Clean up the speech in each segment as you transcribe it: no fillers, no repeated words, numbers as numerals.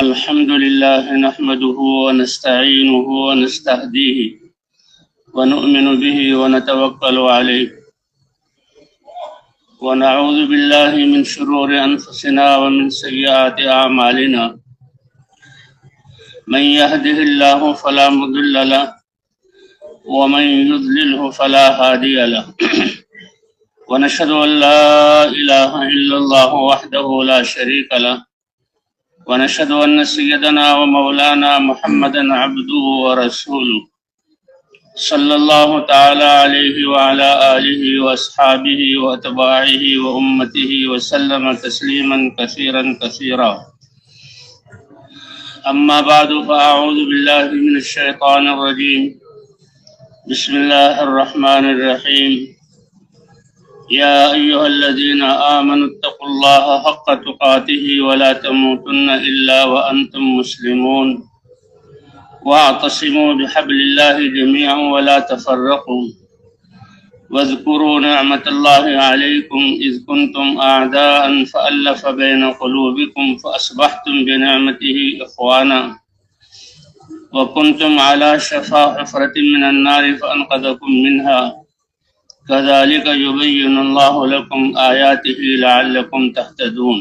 الحمد لله نحمده ونستعينه ونستهديه ونؤمن به ونتوكل عليه ونعوذ بالله من شرور أنفسنا ومن سيئات أعمالنا من يهده الله فلا مضل له ومن يضلله فلا هادي له ونشهد أن لا إله إلا الله وحده لا شريك له ونشهد أن سيدنا ومولانا محمدا عبده ورسوله صلى الله تعالى عليه وعلى آله وأصحابه وأتباعه وأمته وسلم تسليما كثيرا كثيرا. أما بعد فأعوذ بالله من الشيطان الرجيم. بسم الله الرحمن الرحيم. يا أيها الذين آمنوا اتقوا الله حق تقاته ولا تموتن إلا وأنتم مسلمون واعتصموا بحبل الله جميعا ولا تفرقوا واذكروا نعمة الله عليكم إذ كنتم أعداء فألف بين قلوبكم فأصبحتم بنعمته إخوانا وكنتم على شفا حفرة من النار فأنقذكم منها كذلك يبين الله لكم آياته لعلكم تهتدون.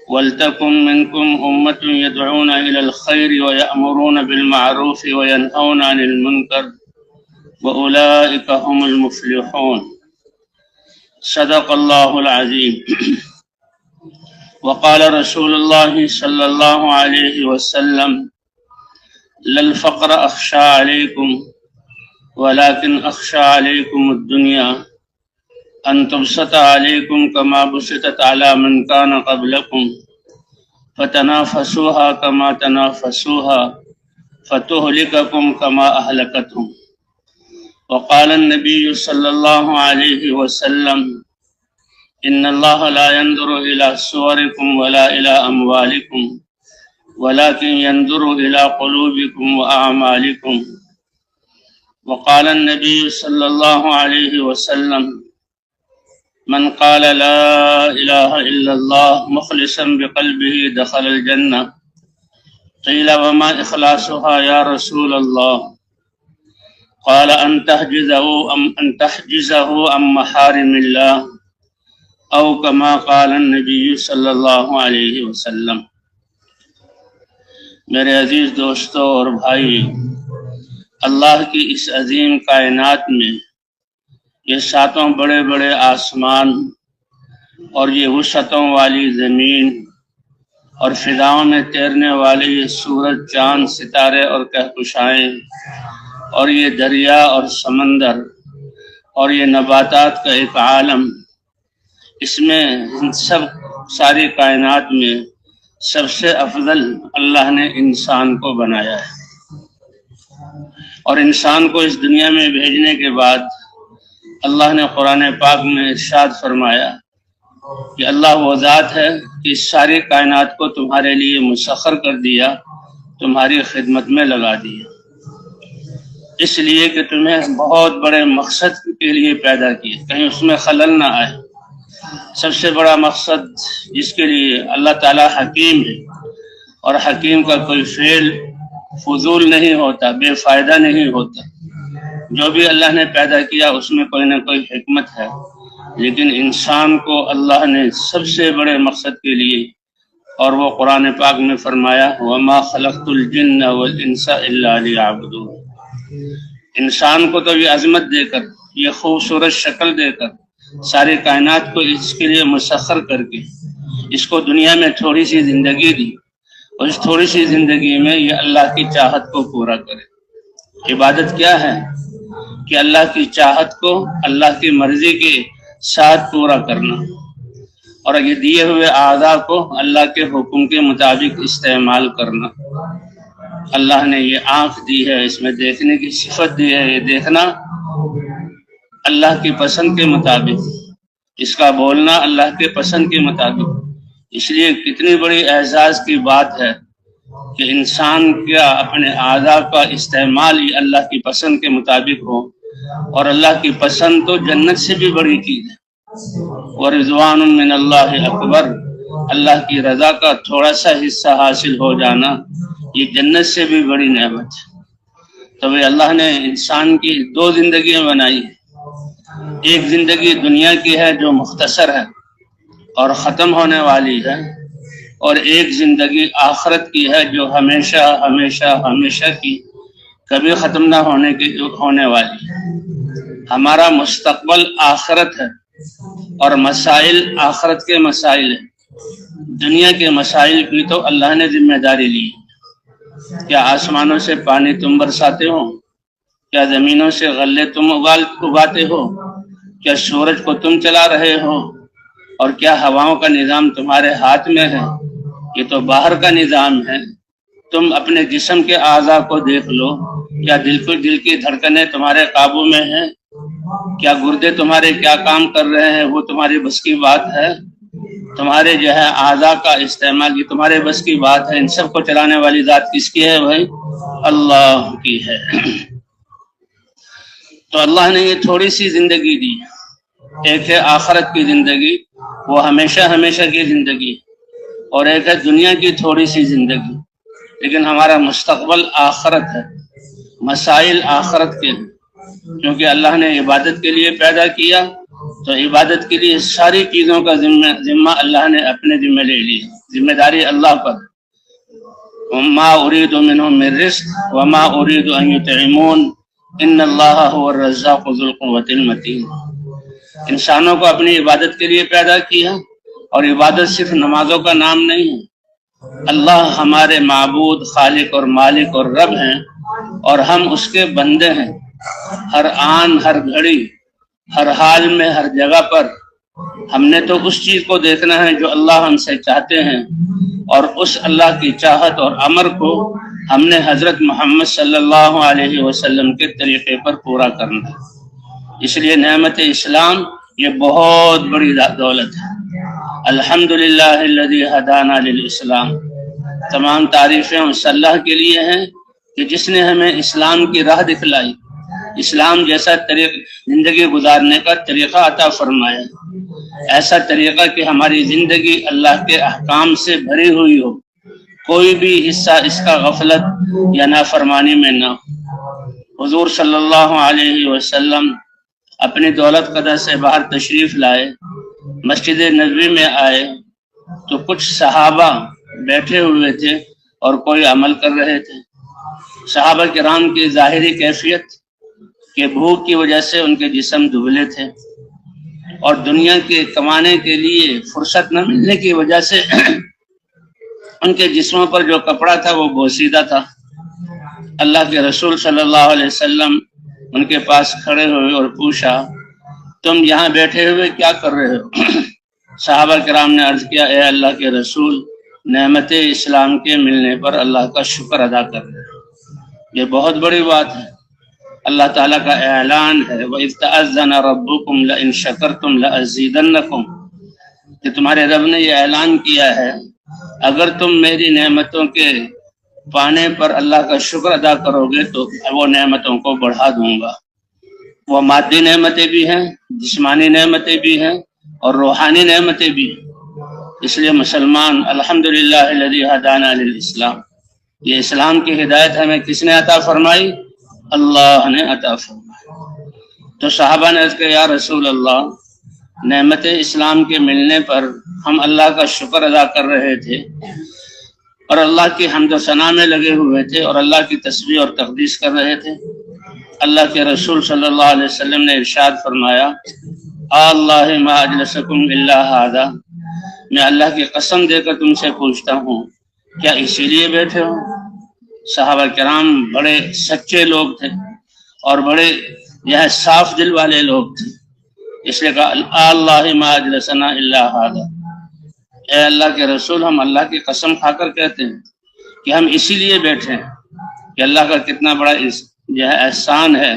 ولتكن منكم أمة يدعون إلى الخير ويأمرون بالمعروف وينهون عن المنكر وأولئك هم المفلحون. صدق الله العظيم. وقال رسول الله صلى الله عليه وسلم: للفقر أخشى عليكم ولكن أخشى عليكم الدنيا أن تبسط عليكم كما بسطت على من كان قبلكم فتنافسوها كما تنافسوها فتهلككم كما أهلكتهم. وقال النبي صلى الله عليه وسلم: إن الله لا ينظر إلى صوركم ولا إلى أموالكم ولكن ينظر إلى قلوبكم وأعمالكم. وقال النبي صلى الله عليه وسلم: من قال لا إله إلا الله مخلصا بقلبه دخل الجنة. قيل: وما إخلاصها يا رسول الله؟ قال: أن تحجزه عن محارم الله، أو كما قال النبي صلی اللہ علیہ وسلم. میرے عزیز دوستو اور بھائی، اللہ کی اس عظیم کائنات میں یہ ساتوں بڑے بڑے آسمان اور یہ وسعتوں والی زمین اور فضاؤں میں تیرنے والے یہ سورج، چاند، ستارے اور کہکشائیں اور یہ دریا اور سمندر اور یہ نباتات کا ایک عالم، اس میں سب ساری کائنات میں سب سے افضل اللہ نے انسان کو بنایا ہے. اور انسان کو اس دنیا میں بھیجنے کے بعد اللہ نے قرآن پاک میں ارشاد فرمایا کہ اللہ وہ ذات ہے کہ اس ساری کائنات کو تمہارے لیے مسخر کر دیا، تمہاری خدمت میں لگا دیا، اس لیے کہ تمہیں بہت بڑے مقصد کے لیے پیدا کیے، کہیں اس میں خلل نہ آئے. سب سے بڑا مقصد جس کے لیے اللہ تعالیٰ حکیم ہے، اور حکیم کا کوئی فعل فضول نہیں ہوتا، بے فائدہ نہیں ہوتا. جو بھی اللہ نے پیدا کیا اس میں کوئی نہ کوئی حکمت ہے، لیکن انسان کو اللہ نے سب سے بڑے مقصد کے لیے، اور وہ قرآن پاک میں فرمایا: وَمَا خَلَقْتُ الْجِنَّ وَالْإِنسَ إِلَّا لِيَعْبُدُونِ. انسان کو تو یہ عظمت دے کر، یہ خوبصورت شکل دے کر، ساری کائنات کو اس کے لیے مسخر کر کے اس کو دنیا میں تھوڑی سی زندگی دی، اور اس تھوڑی سی زندگی میں یہ اللہ کی چاہت کو پورا کرے. عبادت کیا ہے؟ کہ اللہ کی چاہت کو اللہ کی مرضی کے ساتھ پورا کرنا، اور یہ دیے ہوئے اعضاء کو اللہ کے حکم کے مطابق استعمال کرنا. اللہ نے یہ آنکھ دی ہے، اس میں دیکھنے کی صفت دی ہے، یہ دیکھنا اللہ کی پسند کے مطابق، اس کا بولنا اللہ کے پسند کے مطابق. اس لیے کتنی بڑی اعزاز کی بات ہے کہ انسان کا اپنے اعضاء کا استعمال ہی اللہ کی پسند کے مطابق ہو، اور اللہ کی پسند تو جنت سے بھی بڑی چیز ہے. ورضوان من اللہ اکبر، اللہ کی رضا کا تھوڑا سا حصہ حاصل ہو جانا یہ جنت سے بھی بڑی نعمت ہے۔ تو اللہ نے انسان کی دو زندگیاں بنائی ہیں، ایک زندگی دنیا کی ہے جو مختصر ہے اور ختم ہونے والی ہے، اور ایک زندگی آخرت کی ہے جو ہمیشہ ہمیشہ ہمیشہ کی کبھی ختم نہ ہونے والی ہے۔ ہمارا مستقبل آخرت ہے اور مسائل آخرت کے مسائل ہیں۔ دنیا کے مسائل کی تو اللہ نے ذمہ داری لی۔ کیا آسمانوں سے پانی تم برساتے ہو؟ کیا زمینوں سے غلے تم اگاتے ہو؟ کیا سورج کو تم چلا رہے ہو؟ اور کیا ہواؤں کا نظام تمہارے ہاتھ میں ہے؟ یہ تو باہر کا نظام ہے۔ تم اپنے جسم کے اعضاء کو دیکھ لو، کیا دل کی دھڑکنیں تمہارے قابو میں ہیں؟ کیا گردے تمہارے کیا کام کر رہے ہیں وہ تمہاری بس کی بات ہے؟ تمہارے جو ہے اعضاء کا استعمال یہ تمہارے بس کی بات ہے؟ ان سب کو چلانے والی ذات کس کی ہے بھائی؟ اللہ کی ہے۔ تو اللہ نے یہ تھوڑی سی زندگی دی، ایک ہے آخرت کی زندگی، وہ ہمیشہ ہمیشہ کی زندگی، اور ایک ہے دنیا کی تھوڑی سی زندگی، لیکن ہمارا مستقبل آخرت ہے، مسائل آخرت کے ہیں، کیونکہ اللہ نے عبادت کے لیے پیدا کیا تو عبادت کے لیے ساری چیزوں کا ذمہ اللہ نے اپنے ذمہ لے لی، ذمہ داری اللہ پر۔ ما اريد منهم من رزق وما اريد ان يطعمون ان اللہ هو الرزاق ذو القوة المتین۔ انسانوں کو اپنی عبادت کے لیے پیدا کیا، اور عبادت صرف نمازوں کا نام نہیں ہے۔ اللہ ہمارے معبود، خالق اور مالک اور رب ہیں، اور ہم اس کے بندے ہیں۔ ہر آن، ہر گھڑی، ہر حال میں، ہر جگہ پر ہم نے تو اس چیز کو دیکھنا ہے جو اللہ ہم سے چاہتے ہیں، اور اس اللہ کی چاہت اور امر کو ہم نے حضرت محمد صلی اللہ علیہ وسلم کے طریقے پر پورا کرنا ہے۔ اس لیے نعمت اسلام یہ بہت بڑی دولت ہے۔ الحمدللہ الذی ہدانا للاسلام۔ تمام تعریفیں اس اللہ کے لیے ہیں کہ جس نے ہمیں اسلام کی راہ دکھلائی، اسلام جیسا زندگی گزارنے کا طریقہ عطا فرمایا، ایسا طریقہ کہ ہماری زندگی اللہ کے احکام سے بھری ہوئی ہو، کوئی بھی حصہ اس کا غفلت یا نافرمانی میں نہ ہو۔ حضور صلی اللہ علیہ وسلم اپنی دولت قدر سے باہر تشریف لائے، مسجد نبوی میں آئے تو کچھ صحابہ بیٹھے ہوئے تھے اور کوئی عمل کر رہے تھے۔ صحابہ کرام کی ظاہری کیفیت کہ بھوک کی وجہ سے ان کے جسم دبلے تھے، اور دنیا کے کمانے کے لیے فرصت نہ ملنے کی وجہ سے ان کے جسموں پر جو کپڑا تھا وہ بوسیدہ تھا۔ اللہ کے رسول صلی اللہ علیہ وسلم ان کے پاس کھڑے ہوئے اور پوچھا، تم یہاں بیٹھے ہوئے کیا کر رہے ہو؟ صحابہ کرام نے عرض کیا، اے اللہ کے رسول، نعمت اسلام کے ملنے پر اللہ کا شکر ادا کر رہے ہیں۔ یہ بہت بڑی بات ہے۔ اللہ تعالیٰ کا اعلان ہے، وَإِذْ تَأَذَّنَ رَبُّكُمْ لَئِن شَكَرْتُمْ لَأَزِيدَنَّكُمْ، کہ تمہارے رب نے یہ اعلان کیا ہے اگر تم میری نعمتوں کے پانے پر اللہ کا شکر ادا کرو گے تو وہ نعمتوں کو بڑھا دوں گا۔ وہ مادی نعمتیں بھی ہیں، جسمانی نعمتیں بھی ہیں، اور روحانی نعمتیں بھی ہیں۔ اس لیے مسلمان الحمدللہ الذی ہدانا للاسلام، یہ اسلام کی ہدایت ہمیں کس نے عطا فرمائی؟ اللہ نے عطا فرمائی۔ تو صحابہ نے عرض کیا، یا رسول اللہ، نعمت اسلام کے ملنے پر ہم اللہ کا شکر ادا کر رہے تھے اور اللہ کی حمد و ثنا میں لگے ہوئے تھے اور اللہ کی تسبیح اور تقدیس کر رہے تھے۔ اللہ کے رسول صلی اللہ علیہ وسلم نے ارشاد فرمایا، اللہ ما اجلسکم الا ھذا، میں اللہ کی قسم دے کر تم سے پوچھتا ہوں کیا اسی لیے بیٹھے ہو؟ صحابہ کرام بڑے سچے لوگ تھے اور بڑے صاف دل والے لوگ تھے، اس لیے کہا اللہ ما اجلسنا الا ھذا، اے اللہ کے رسول ہم اللہ کی قسم کھا کر کہتے ہیں کہ ہم اسی لیے بیٹھے ہیں کہ اللہ کا کتنا بڑا احسان ہے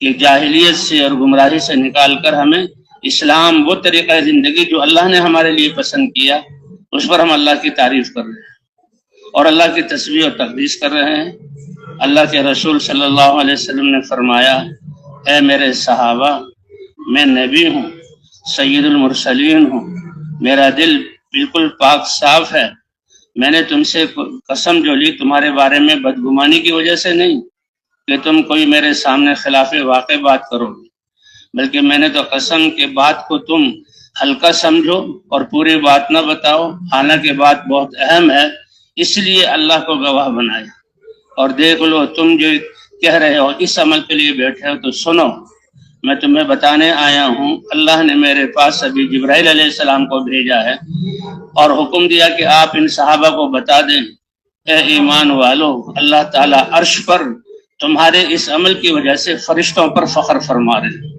کہ جاہلیت سے اور گمراہی سے نکال کر ہمیں اسلام، وہ طریقہ زندگی جو اللہ نے ہمارے لیے پسند کیا، اس پر ہم اللہ کی تعریف کر رہے ہیں اور اللہ کی تسبیح اور تقدیس کر رہے ہیں۔ اللہ کے رسول صلی اللہ علیہ وسلم نے فرمایا، اے میرے صحابہ، میں نبی ہوں، سید المرسلین ہوں، میرا دل بالکل پاک صاف ہے۔ میں نے تم سے قسم جو لی تمہارے بارے میں بدگمانی کی وجہ سے نہیں کہ تم کوئی میرے سامنے خلاف واقع بات کرو گے، بلکہ میں نے تو قسم کے بات کو تم ہلکا سمجھو اور پوری بات نہ بتاؤ، حالانکہ بات بہت اہم ہے، اس لیے اللہ کو گواہ بنایا۔ اور دیکھ لو تم جو کہہ رہے ہو اس عمل کے لیے بیٹھے ہو تو سنو، میں تمہیں بتانے آیا ہوں، اللہ نے میرے پاس ابھی جبرائیل علیہ السلام کو بھیجا ہے اور حکم دیا کہ آپ ان صحابہ کو بتا دیں، اے ایمان والو، اللہ تعالیٰ عرش پر تمہارے اس عمل کی وجہ سے فرشتوں پر فخر فرما رہے ہیں۔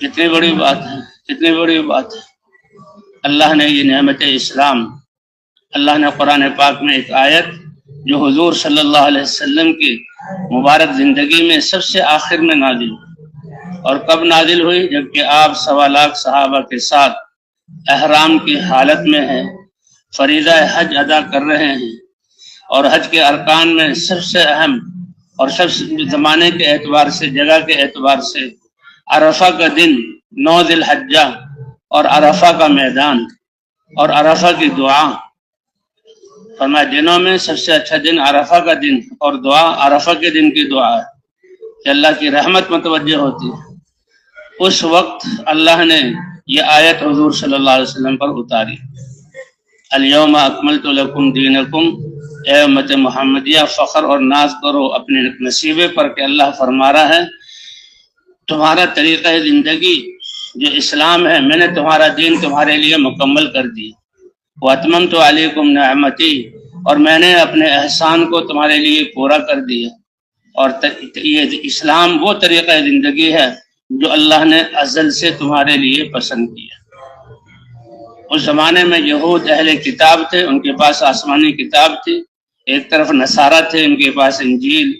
کتنی بڑی بات ہے، کتنی بڑی بات ہے۔ اللہ نے یہ نعمت اسلام، اللہ نے قرآن پاک میں ایک آیت جو حضور صلی اللہ علیہ وسلم کی مبارک زندگی میں سب سے آخر میں نازل ہوئی، اور کب نازل ہوئی؟ جبکہ آپ 1.25 لاکھ صحابہ کے ساتھ احرام کی حالت میں ہیں، فریضہ حج ادا کر رہے ہیں، اور حج کے ارکان میں سب سے اہم اور سب سے زمانے کے اعتبار سے، جگہ کے اعتبار سے عرفہ کا دن 9 ذی الحجہ، اور عرفہ کا میدان اور عرفہ کی دعا۔ فرمایا دنوں میں سب سے اچھا دن عرفہ کا دن، اور دعا عرفہ کے دن کی دعا ہے کہ اللہ کی رحمت متوجہ ہوتی ہے۔ اس وقت اللہ نے یہ آیت حضور صلی اللہ علیہ وسلم پر اتاری، الیوم اکملت لکم دینکم۔ اے امت محمدیہ، فخر اور ناز کرو اپنے نصیبے پر کہ اللہ فرما رہا ہے تمہارا طریقہ زندگی جو اسلام ہے، میں نے تمہارا دین تمہارے لیے مکمل کر دی، واتممت علیکم نعمتی، اور میں نے اپنے احسان کو تمہارے لیے پورا کر دیا۔ اور یہ اسلام وہ طریقہ زندگی ہے جو اللہ نے ازل سے تمہارے لیے پسند کیا۔ اس زمانے میں یہود اہل کتاب تھے، ان کے پاس آسمانی کتاب تھی، ایک طرف نصارہ تھے ان کے پاس انجیل،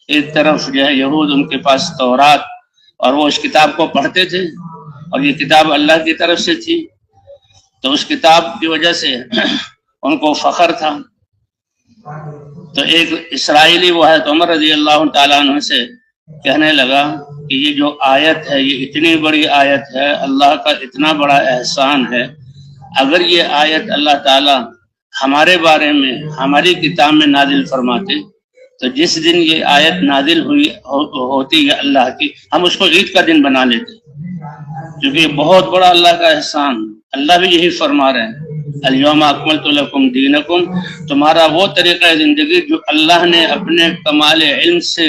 ایک طرف جو ہے یہود ان کے پاس تورات، اور وہ اس کتاب کو پڑھتے تھے، اور یہ کتاب اللہ کی طرف سے تھی، تو اس کتاب کی وجہ سے ان کو فخر تھا۔ تو ایک اسرائیلی وہ حضرت عمر رضی اللہ تعالیٰ عنہ سے کہنے لگا کہ یہ جو آیت ہے یہ اتنی بڑی آیت ہے، اللہ کا اتنا بڑا احسان ہے، اگر یہ آیت اللہ تعالیٰ ہمارے بارے میں ہماری کتاب میں نازل فرماتے تو جس دن یہ آیت نازل ہوتی ہے اللہ کی، ہم اس کو عید کا دن بنا لیتے، کیونکہ یہ بہت بڑا اللہ کا احسان۔ اللہ بھی یہی فرما رہے ہیں، الیوم اکملت لکم دینکم، تمہارا وہ طریقہ زندگی جو اللہ نے اپنے کمال علم سے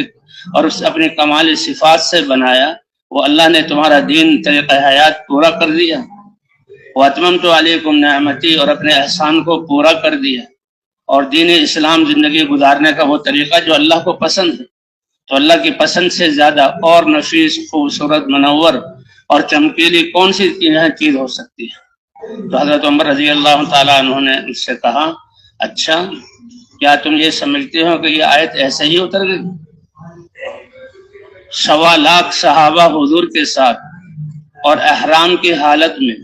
اور اپنے کمال صفات سے بنایا، وہ اللہ نے تمہارا دین طریقہ حیات پورا کر دیا۔ واتممت علیکم نعمتی، اور اپنے احسان کو پورا کر دیا، اور دین اسلام زندگی گزارنے کا وہ طریقہ جو اللہ کو پسند ہے۔ تو اللہ کی پسند سے زیادہ اور نفیس، خوبصورت، منور اور چمکیلی کون سی چیز ہو سکتی ہے؟ تو حضرت عمر رضی اللہ تعالیٰ عنہ نے اس سے کہا، اچھا کیا تم یہ سمجھتے ہو کہ یہ آیت ایسے ہی اتر گئی؟ 1.25 لاکھ صحابہ حضور کے ساتھ اور احرام کی حالت میں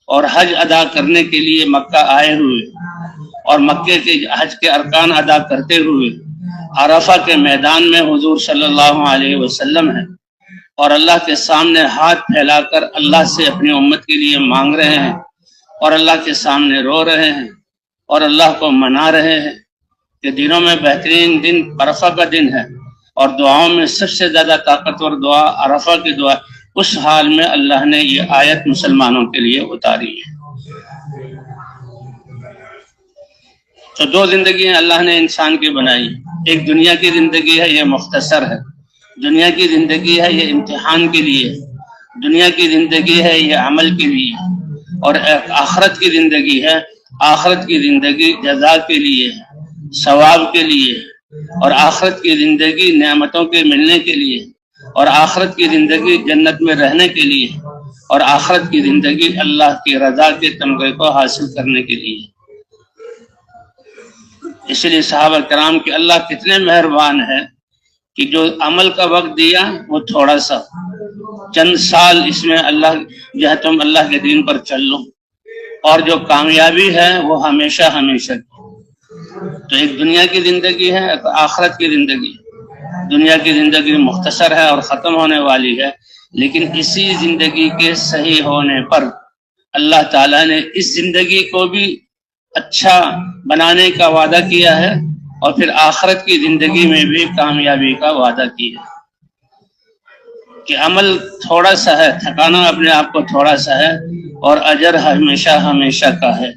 اور حج ادا کرنے کے لیے مکہ آئے ہوئے، اور مکے کے حج کے ارکان ادا کرتے ہوئے عرفہ کے میدان میں حضور صلی اللہ علیہ وسلم ہیں، اور اللہ کے سامنے ہاتھ پھیلا کر اللہ سے اپنی امت کے لیے مانگ رہے ہیں، اور اللہ کے سامنے رو رہے ہیں، اور اللہ کو منا رہے ہیں کہ دنوں میں بہترین دن عرفہ کا دن ہے، اور دعاؤں میں سب سے زیادہ طاقتور دعا عرفہ کی دعا۔ اس حال میں اللہ نے یہ آیت مسلمانوں کے لیے اتاری ہے۔ تو 2 زندگیاں اللہ نے انسان کی بنائی، ایک دنیا کی زندگی ہے، یہ مختصر ہے، دنیا کی زندگی ہے یہ امتحان کے لیے، دنیا کی زندگی ہے یہ عمل کے لیے، اور ایک آخرت کی زندگی ہے، آخرت کی زندگی جزا کے لیے، ثواب کے لیے، اور آخرت کی زندگی نعمتوں کے ملنے کے لیے، اور آخرت کی زندگی جنت میں رہنے کے لیے، اور آخرت کی زندگی اللہ کی رضا کے تمغے کو حاصل کرنے کے لیے۔ اس لیے صحابہ کرام کہ اللہ کتنے مہربان ہے کہ جو عمل کا وقت دیا وہ تھوڑا سا، چند سال اس میں اللہ جو ہے تم اللہ کے دین پر چل لو، اور جو کامیابی ہے وہ ہمیشہ ہمیشہ کی۔ تو ایک دنیا کی زندگی ہے، ایک آخرت کی زندگی۔ دنیا کی زندگی مختصر ہے اور ختم ہونے والی ہے، لیکن اسی زندگی کے صحیح ہونے پر اللہ تعالیٰ نے اس زندگی کو بھی اچھا بنانے کا وعدہ کیا ہے اور پھر آخرت کی زندگی میں بھی کامیابی کا وعدہ کیا کہ عمل تھوڑا سا ہے، تھکانا اپنے آپ کو تھوڑا سا ہے اور اجر ہمیشہ ہمیشہ کا ہے۔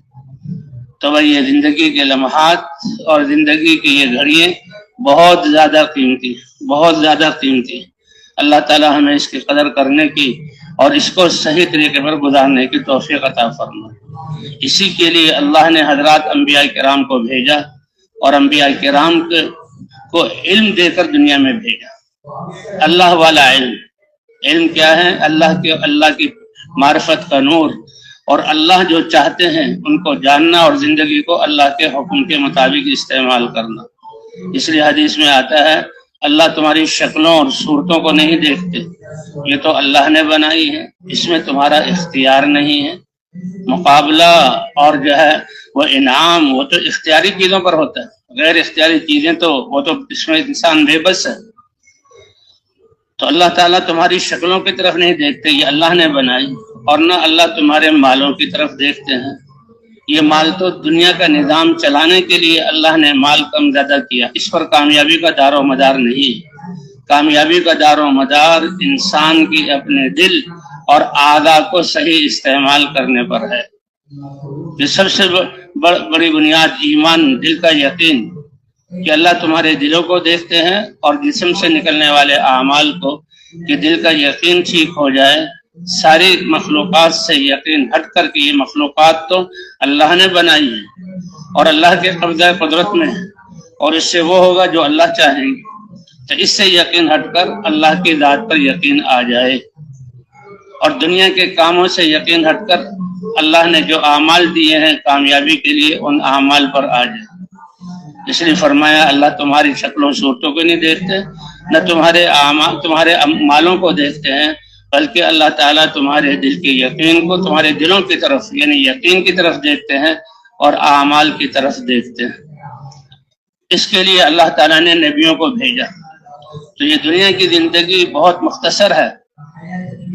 تو بھائی یہ زندگی کے لمحات اور زندگی کی یہ گھڑیاں بہت زیادہ قیمتی، بہت زیادہ قیمتی۔ اللہ تعالیٰ ہمیں اس کی قدر کرنے کی اور اس کو صحیح طریقے پر گزارنے کی توفیق عطا فرمائے۔ اسی کے لیے اللہ نے حضرات انبیاء کرام کو بھیجا اور انبیاء کرام کو علم دے کر دنیا میں بھیجا۔ اللہ والا علم، علم کیا ہے؟ اللہ کی معرفت کا نور، اور اللہ جو چاہتے ہیں ان کو جاننا اور زندگی کو اللہ کے حکم کے مطابق استعمال کرنا۔ اس لیے حدیث میں آتا ہے اللہ تمہاری شکلوں اور صورتوں کو نہیں دیکھتے، یہ تو اللہ نے بنائی ہے، اس میں تمہارا اختیار نہیں ہے۔ مقابلہ اور جو ہے وہ انعام وہ تو اختیاری چیزوں پر ہوتا ہے، غیر اختیاری چیزیں تو وہ تو اس میں انسان بے بس ہے۔ تو اللہ تعالیٰ تمہاری شکلوں کی طرف نہیں دیکھتے، یہ اللہ نے بنائی، اور نہ اللہ تمہارے مالوں کی طرف دیکھتے ہیں۔ یہ مال تو دنیا کا نظام چلانے کے لیے اللہ نے مال کم زیادہ کیا، اس پر کامیابی کا دار و مدار نہیں۔ کامیابی کا دار و مدار انسان کی اپنے دل اور اعضاء کو صحیح استعمال کرنے پر ہے۔ یہ سب سے بڑی بنیاد ایمان، دل کا یقین کہ اللہ تمہارے دلوں کو دیکھتے ہیں اور جسم سے نکلنے والے اعمال کو، کہ دل کا یقین ٹھیک ہو جائے۔ ساری مخلوقات سے یقین ہٹ کر کے یہ مخلوقات تو اللہ نے بنائی ہے اور اللہ کے قبضہ قدرت میں ہے، اور اس سے وہ ہوگا جو اللہ چاہیں گے۔ تو اس سے یقین ہٹ کر اللہ کی ذات پر یقین آ جائے، اور دنیا کے کاموں سے یقین ہٹ کر اللہ نے جو اعمال دیے ہیں کامیابی کے لیے ان اعمال پر آ جائے۔ اس لیے فرمایا اللہ تمہاری شکلوں صورتوں کو نہیں دیکھتے، نہ تمہارے مالوں کو دیکھتے ہیں، بلکہ اللہ تعالیٰ تمہارے دل کے یقین کو، تمہارے دلوں کی طرف یعنی یقین کی طرف دیکھتے ہیں اور اعمال کی طرف دیکھتے ہیں۔ اس کے لیے اللہ تعالیٰ نے نبیوں کو بھیجا۔ تو یہ دنیا کی زندگی بہت مختصر ہے،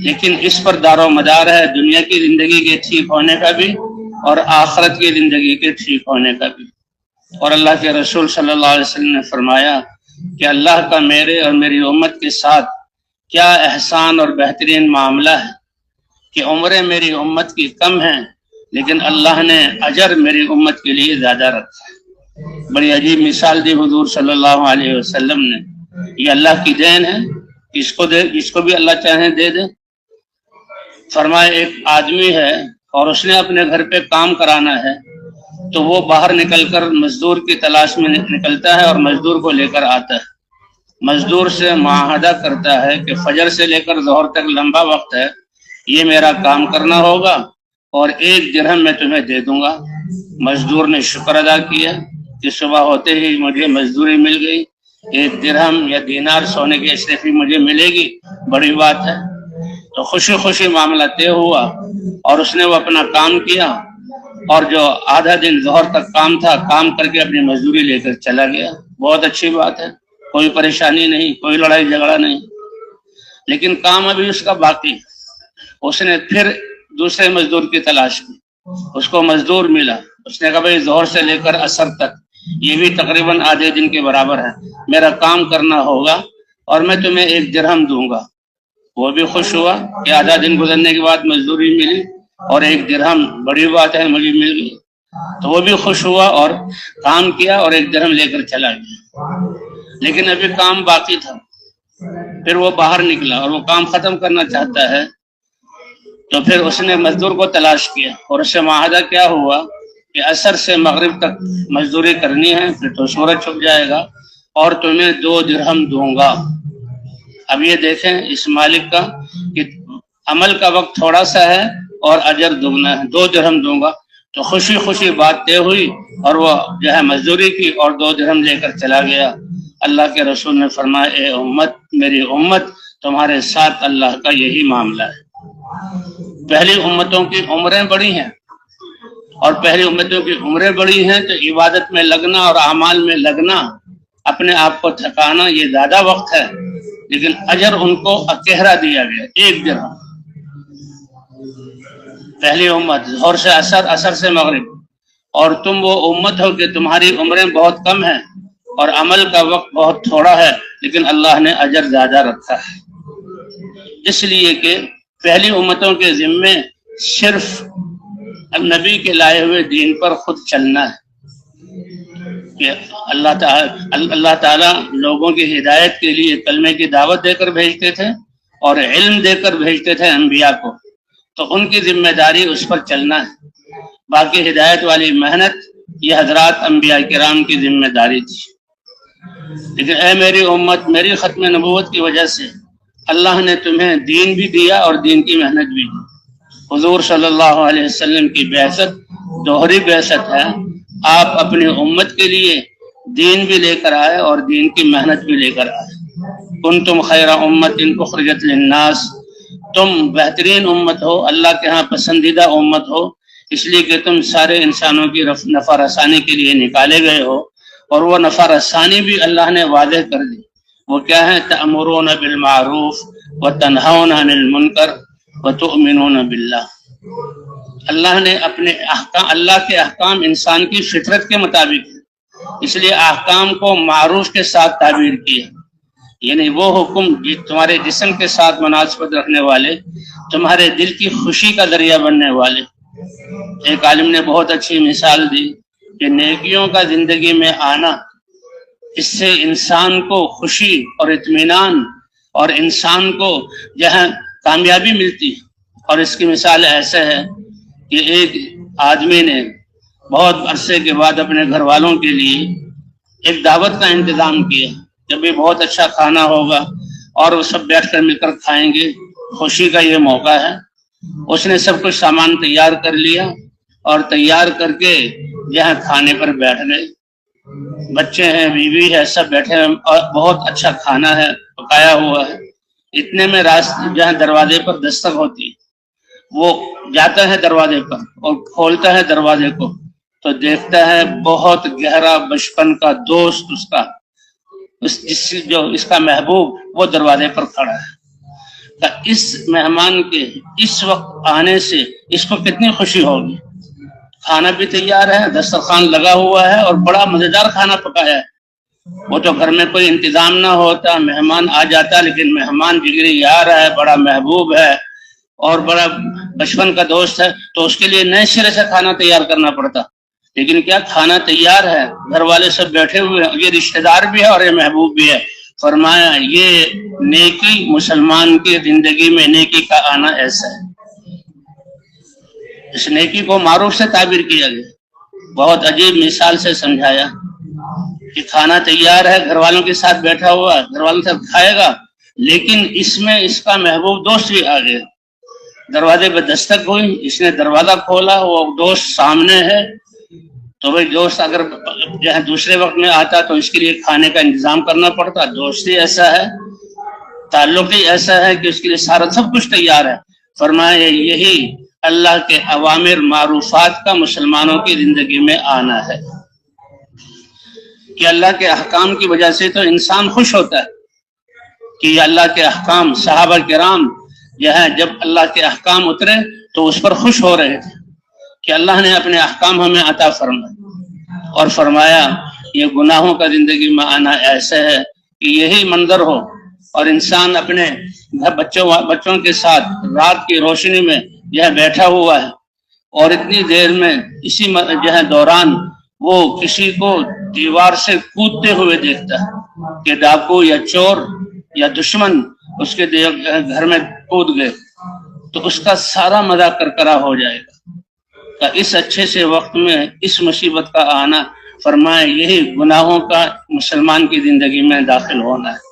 لیکن اس پر دار و مدار ہے دنیا کی زندگی کے ٹھیک ہونے کا بھی اور آخرت کی زندگی کے ٹھیک ہونے کا بھی۔ اور اللہ کے رسول صلی اللہ علیہ وسلم نے فرمایا کہ اللہ کا میرے اور میری امت کے ساتھ کیا احسان اور بہترین معاملہ ہے کہ عمریں میری امت کی کم ہیں، لیکن اللہ نے اجر میری امت کے لیے زیادہ رکھا ہے۔ بڑی عجیب مثال دی حضور صلی اللہ علیہ وسلم نے۔ یہ اللہ کی دین ہے، جس کو بھی اللہ چاہے دے دے۔ فرمایا ایک آدمی ہے اور اس نے اپنے گھر پہ کام کرانا ہے، تو وہ باہر نکل کر مزدور کی تلاش میں نکلتا ہے اور مزدور کو لے کر آتا ہے۔ مزدور سے معاہدہ کرتا ہے کہ فجر سے لے کر ظہر تک لمبا وقت ہے، یہ میرا کام کرنا ہوگا اور 1 درہم میں تمہیں دے دوں گا۔ مزدور نے شکر ادا کیا کہ صبح ہوتے ہی مجھے مزدوری مل گئی، 1 درہم یا دینار سونے کی اشرفی مجھے ملے گی، بڑی بات ہے۔ تو خوشی خوشی معاملہ طے ہوا اور اس نے وہ اپنا کام کیا، اور جو آدھا دن ظہر تک کام تھا کام کر کے اپنی مزدوری لے کر چلا گیا۔ بہت اچھی بات ہے، کوئی پریشانی نہیں، کوئی لڑائی جھگڑا نہیں، لیکن کام ابھی اس کا باقی۔ اس نے پھر دوسرے مزدور کی تلاش کی، اس کو مزدور ملا، اس نے کہا بھائی ظہر سے لے کر عصر تک یہ بھی تقریباً آدھے دن کے برابر ہے، میرا کام کرنا ہوگا اور میں تمہیں 1 درہم دوں گا۔ وہ بھی خوش ہوا کہ آدھا دن گزرنے کے بعد مزدوری ملی اور 1 درہم بڑی بات ہے مجھے مل گئی، تو وہ بھی خوش ہوا اور کام کیا اور 1 درہم لے کر چلا گیا۔ لیکن ابھی کام باقی تھا، پھر وہ باہر نکلا اور وہ کام ختم کرنا چاہتا ہے، تو پھر اس نے مزدور کو تلاش کیا اور اس سے معاہدہ کیا ہوا کہ عصر سے مغرب تک مزدوری کرنی ہے، پھر تو سورج چھپ جائے گا اور تمہیں 2 درہم دوں گا۔ اب یہ دیکھیں اس مالک کا کہ عمل کا وقت تھوڑا سا ہے اور اجر دگنا ہے، 2 درہم دوں گا۔ تو خوشی خوشی بات طے ہوئی اور وہ جو ہے مزدوری کی اور 2 درہم لے کر چلا گیا۔ اللہ کے رسول نے فرمایا اے امت، میری امت، تمہارے ساتھ اللہ کا یہی معاملہ ہے۔ پہلی امتوں کی عمریں بڑی ہیں اور پہلی امتوں کی عمریں بڑی ہیں، تو عبادت میں لگنا اور اعمال میں لگنا، اپنے آپ کو تھکانا، یہ زیادہ وقت ہے، لیکن اجر ان کو اکہرا دیا گیا، 1 درہم۔ پہلی امت ظہر سے عصر، عصر سے مغرب، اور تم وہ امت ہو کہ تمہاری عمریں بہت کم ہیں اور عمل کا وقت بہت تھوڑا ہے، لیکن اللہ نے اجر زیادہ رکھا ہے۔ اس لیے کہ پہلی امتوں کے ذمے صرف نبی کے لائے ہوئے دین پر خود چلنا ہے، کہ اللہ تعالیٰ لوگوں کی ہدایت کے لیے کلمے کی دعوت دے کر بھیجتے تھے اور علم دے کر بھیجتے تھے انبیاء کو، تو ان کی ذمہ داری اس پر چلنا ہے۔ باقی ہدایت والی محنت یہ حضرات انبیاء کرام کی ذمہ داری تھی۔ لیکن اے میری امت، میری ختم نبوت کی وجہ سے اللہ نے تمہیں دین بھی دیا اور دین کی محنت بھی دی۔ حضور صلی اللہ علیہ وسلم کی بعثت دوہری بعثت ہے، آپ اپنی امت کے لیے دین بھی لے کر آئے اور دین کی محنت بھی لے کر آئے۔ کنتم خیر امت اخرجت للناس، تم بہترین امت ہو، اللہ کے ہاں پسندیدہ امت ہو، اس لیے کہ تم سارے انسانوں کی نفع رسانی کے لیے نکالے گئے ہو، اور وہ نفع رسانی بھی اللہ نے واضح کر دی۔ وہ کیا ہے؟ تأمرون بالمعروف وتنہون عن المنکر وتؤمنون باللہ۔ اللہ نے اپنے احکام، اللہ کے احکام انسان کی فطرت کے مطابق ہے، اس لیے احکام کو معروف کے ساتھ تعبیر کیا، یعنی وہ حکم تمہارے جسم کے ساتھ مناسبت رکھنے والے، تمہارے دل کی خوشی کا ذریعہ بننے والے۔ ایک عالم نے بہت اچھی مثال دی کہ نیکیوں کا زندگی میں آنا، اس سے انسان کو خوشی اور اطمینان اور انسان کو جہاں کامیابی ملتی، اور اس کی مثال ایسے ہے کہ ایک آدمی نے بہت عرصے کے بعد اپنے گھر والوں کے لیے ایک دعوت کا انتظام کیا، جب بھی بہت اچھا کھانا ہوگا اور وہ سب بیٹھ کر مل کر کھائیں گے، خوشی کا یہ موقع ہے۔ اس نے سب کچھ سامان تیار کر لیا اور تیار کر کے جہاں کھانے پر بیٹھ گئے، بچے ہیں، بیوی ہے، سب بیٹھے ہیں اور بہت اچھا کھانا ہے، پکایا ہوا ہے۔ اتنے میں راستے جہاں دروازے پر دستک ہوتی، وہ جاتا ہے دروازے پر اور کھولتا ہے دروازے کو، تو دیکھتا ہے بہت گہرا بچپن کا دوست اس کا، جو اس کا محبوب، وہ دروازے پر کھڑا ہے۔ اس مہمان کے اس وقت آنے سے اس کو کتنی خوشی ہوگی۔ کھانا بھی تیار ہے، دسترخوان لگا ہوا ہے اور بڑا مزیدار کھانا پکایا ہے۔ وہ تو گھر میں کوئی انتظام نہ ہوتا، مہمان آ جاتا، لیکن مہمان جگری یار ہے، بڑا محبوب ہے اور بڑا بچپن کا دوست ہے، تو اس کے لیے نئے سرے سے کھانا تیار کرنا پڑتا۔ لیکن کیا کھانا تیار ہے، گھر والے سب بیٹھے ہوئے ہیں، یہ رشتہ دار بھی ہے اور یہ محبوب بھی ہے۔ فرمایا یہ نیکی، مسلمان کی زندگی میں نیکی کا آنا ایسا ہے۔ اس نیکی کو معروف سے تعبیر کیا گیا، بہت عجیب مثال سے سمجھایا کہ کھانا تیار ہے، گھر والوں کے ساتھ بیٹھا ہوا، گھر والوں کے ساتھ کھائے گا، لیکن اس میں اس کا محبوب دوست بھی آ گیا۔ دروازے پہ دستک ہوئی، اس نے دروازہ کھولا، وہ دوست سامنے ہے، تو بھائی دوست اگر جہاں دوسرے وقت میں آتا تو اس کے لیے کھانے کا انتظام کرنا پڑتا۔ دوستی ایسا ہے، تعلق ہی ایسا ہے کہ اس کے لیے سارا سب کچھ تیار ہے۔ فرمایا یہی اللہ کے اوامر معروفات کا مسلمانوں کی زندگی میں آنا ہے، کہ اللہ کے احکام کی وجہ سے تو انسان خوش ہوتا ہے کہ یہ اللہ کے احکام، صحابہ کرام جب اللہ کے احکام اترے تو اس پر خوش ہو رہے تھے کہ اللہ نے اپنے احکام ہمیں عطا فرمائے، اور فرمایا یہ گناہوں کا زندگی میں آنا ایسے ہے کہ یہی منظر ہو اور انسان اپنے بچوں کے ساتھ رات کی روشنی میں بیٹھا ہوا ہے، اور اتنی دیر میں اسی دوران وہ کسی کو دیوار سے کودتے ہوئے دیکھتا ہے کہ ڈاکو یا چور یا دشمن اس کے گھر میں کود گئے، تو اس کا سارا مزہ کرکرا ہو جائے گا۔ اس اچھے سے وقت میں اس مصیبت کا آنا، فرمائے یہی گناہوں کا مسلمان کی زندگی میں داخل ہونا ہے،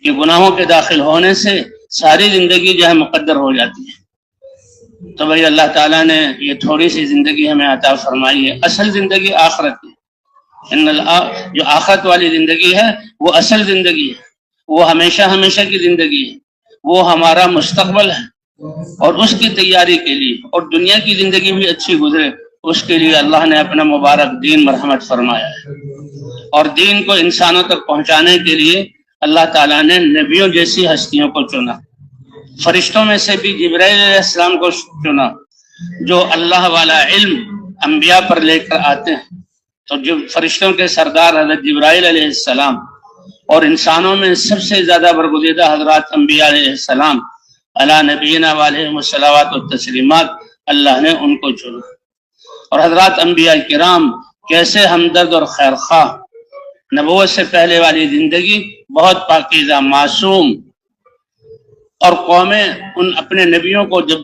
کہ گناہوں کے داخل ہونے سے ساری زندگی مقدر ہو جاتی ہے۔ تو بھائی اللہ تعالیٰ نے یہ تھوڑی سی زندگی ہمیں عطا فرمائی ہے، اصل زندگی آخرت ہے۔ جو آخرت والی زندگی ہے وہ اصل زندگی ہے، وہ ہمیشہ ہمیشہ کی زندگی ہے، وہ ہمارا مستقبل ہے، اور اس کی تیاری کے لیے اور دنیا کی زندگی بھی اچھی گزرے، اس کے لیے اللہ نے اپنا مبارک دین مرحمت فرمایا ہے۔ اور دین کو انسانوں تک پہنچانے کے لیے اللہ تعالیٰ نے نبیوں جیسی ہستیوں کو چنا، فرشتوں میں سے بھی جبرائیل علیہ السلام کو چنا، جو اللہ والا علم انبیاء پر لے کر آتے ہیں، تو جو فرشتوں کے سردار حضرت جبرائیل علیہ السلام اور انسانوں میں سب سے زیادہ برگزیدہ حضرات انبیاء علیہ السلام علی نبینا علیہم الصلوات والتسلیمات، اللہ نے ان کو چنا۔ اور حضرات انبیاء کرام کیسے ہمدرد اور خیر خواہ، نبوت سے پہلے والی زندگی بہت پاکیزہ معصوم، اور قومیں ان اپنے نبیوں کو جب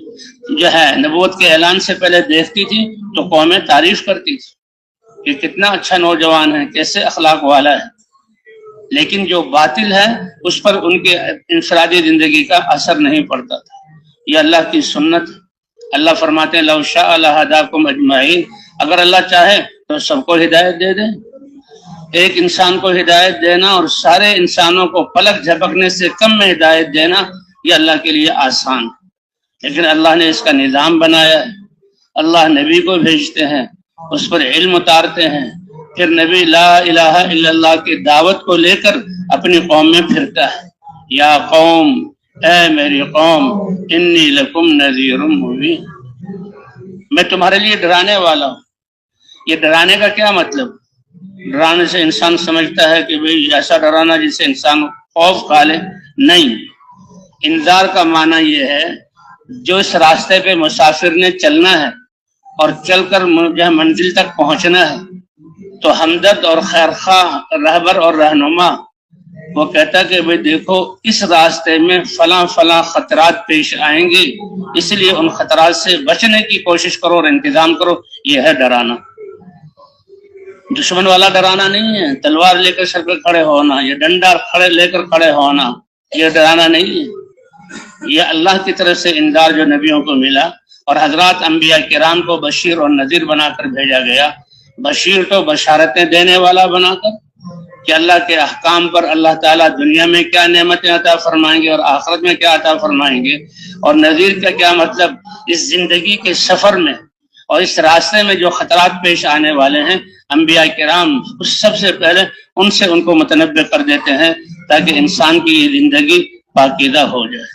جو ہے نبوت کے اعلان سے پہلے دیکھتی تھی تو قومیں تعریف کرتی تھی کہ کتنا اچھا نوجوان ہے، کیسے اخلاق والا ہے، لیکن جو باطل ہے اس پر ان کے انفرادی زندگی کا اثر نہیں پڑتا تھا۔ یہ اللہ کی سنت۔ اللہ فرماتے ہیں لو شاء لہداکم اجمعین، اگر اللہ چاہے تو سب کو ہدایت دے دے۔ ایک انسان کو ہدایت دینا اور سارے انسانوں کو پلک جھپکنے سے کم میں ہدایت دینا، یہ اللہ کے لیے آسان ہے، لیکن اللہ نے اس کا نظام بنایا ہے۔ اللہ نبی کو بھیجتے ہیں، اس پر علم اتارتے ہیں، پھر نبی لا الہ الا اللہ کی دعوت کو لے کر اپنی قوم میں پھرتا ہے۔ یا قوم، اے میری قوم، انی لکم نذیر مبین، میں تمہارے لیے ڈرانے والا ہوں۔ یہ ڈرانے کا کیا مطلب؟ ڈرانے سے انسان سمجھتا ہے کہ بھئی ایسا ڈرانا جس سے انسان خوف کھا لے، نہیں۔ انذار کا معنی یہ ہے جو اس راستے پہ مسافر نے چلنا ہے اور چل کر منزل تک پہنچنا ہے، تو ہمدرد اور خیرخواہ رہبر اور رہنما وہ کہتا کہ بھئی دیکھو اس راستے میں فلاں فلاں خطرات پیش آئیں گے، اس لیے ان خطرات سے بچنے کی کوشش کرو اور انتظام کرو۔ یہ ہے ڈرانا۔ دشمن والا ڈرانا نہیں ہے، تلوار لے کر سر پہ کھڑے ہونا یا ڈنڈا لے کر کھڑے ہونا، یہ ڈرانا نہیں ہے۔ یہ اللہ کی طرف سے انذار جو نبیوں کو ملا، اور حضرات انبیاء کرام کو بشیر اور نذیر بنا کر بھیجا گیا۔ بشیر تو بشارتیں دینے والا بنا کر کہ اللہ کے احکام پر اللہ تعالیٰ دنیا میں کیا نعمتیں عطا فرمائیں گے اور آخرت میں کیا عطا فرمائیں گے، اور نذیر کا کیا مطلب، اس زندگی کے سفر میں اور اس راستے میں جو خطرات پیش آنے والے ہیں، انبیاء کرام اس سب سے پہلے ان سے ان کو متنبع کر دیتے ہیں تاکہ انسان کی یہ زندگی پاکیزہ ہو جائے۔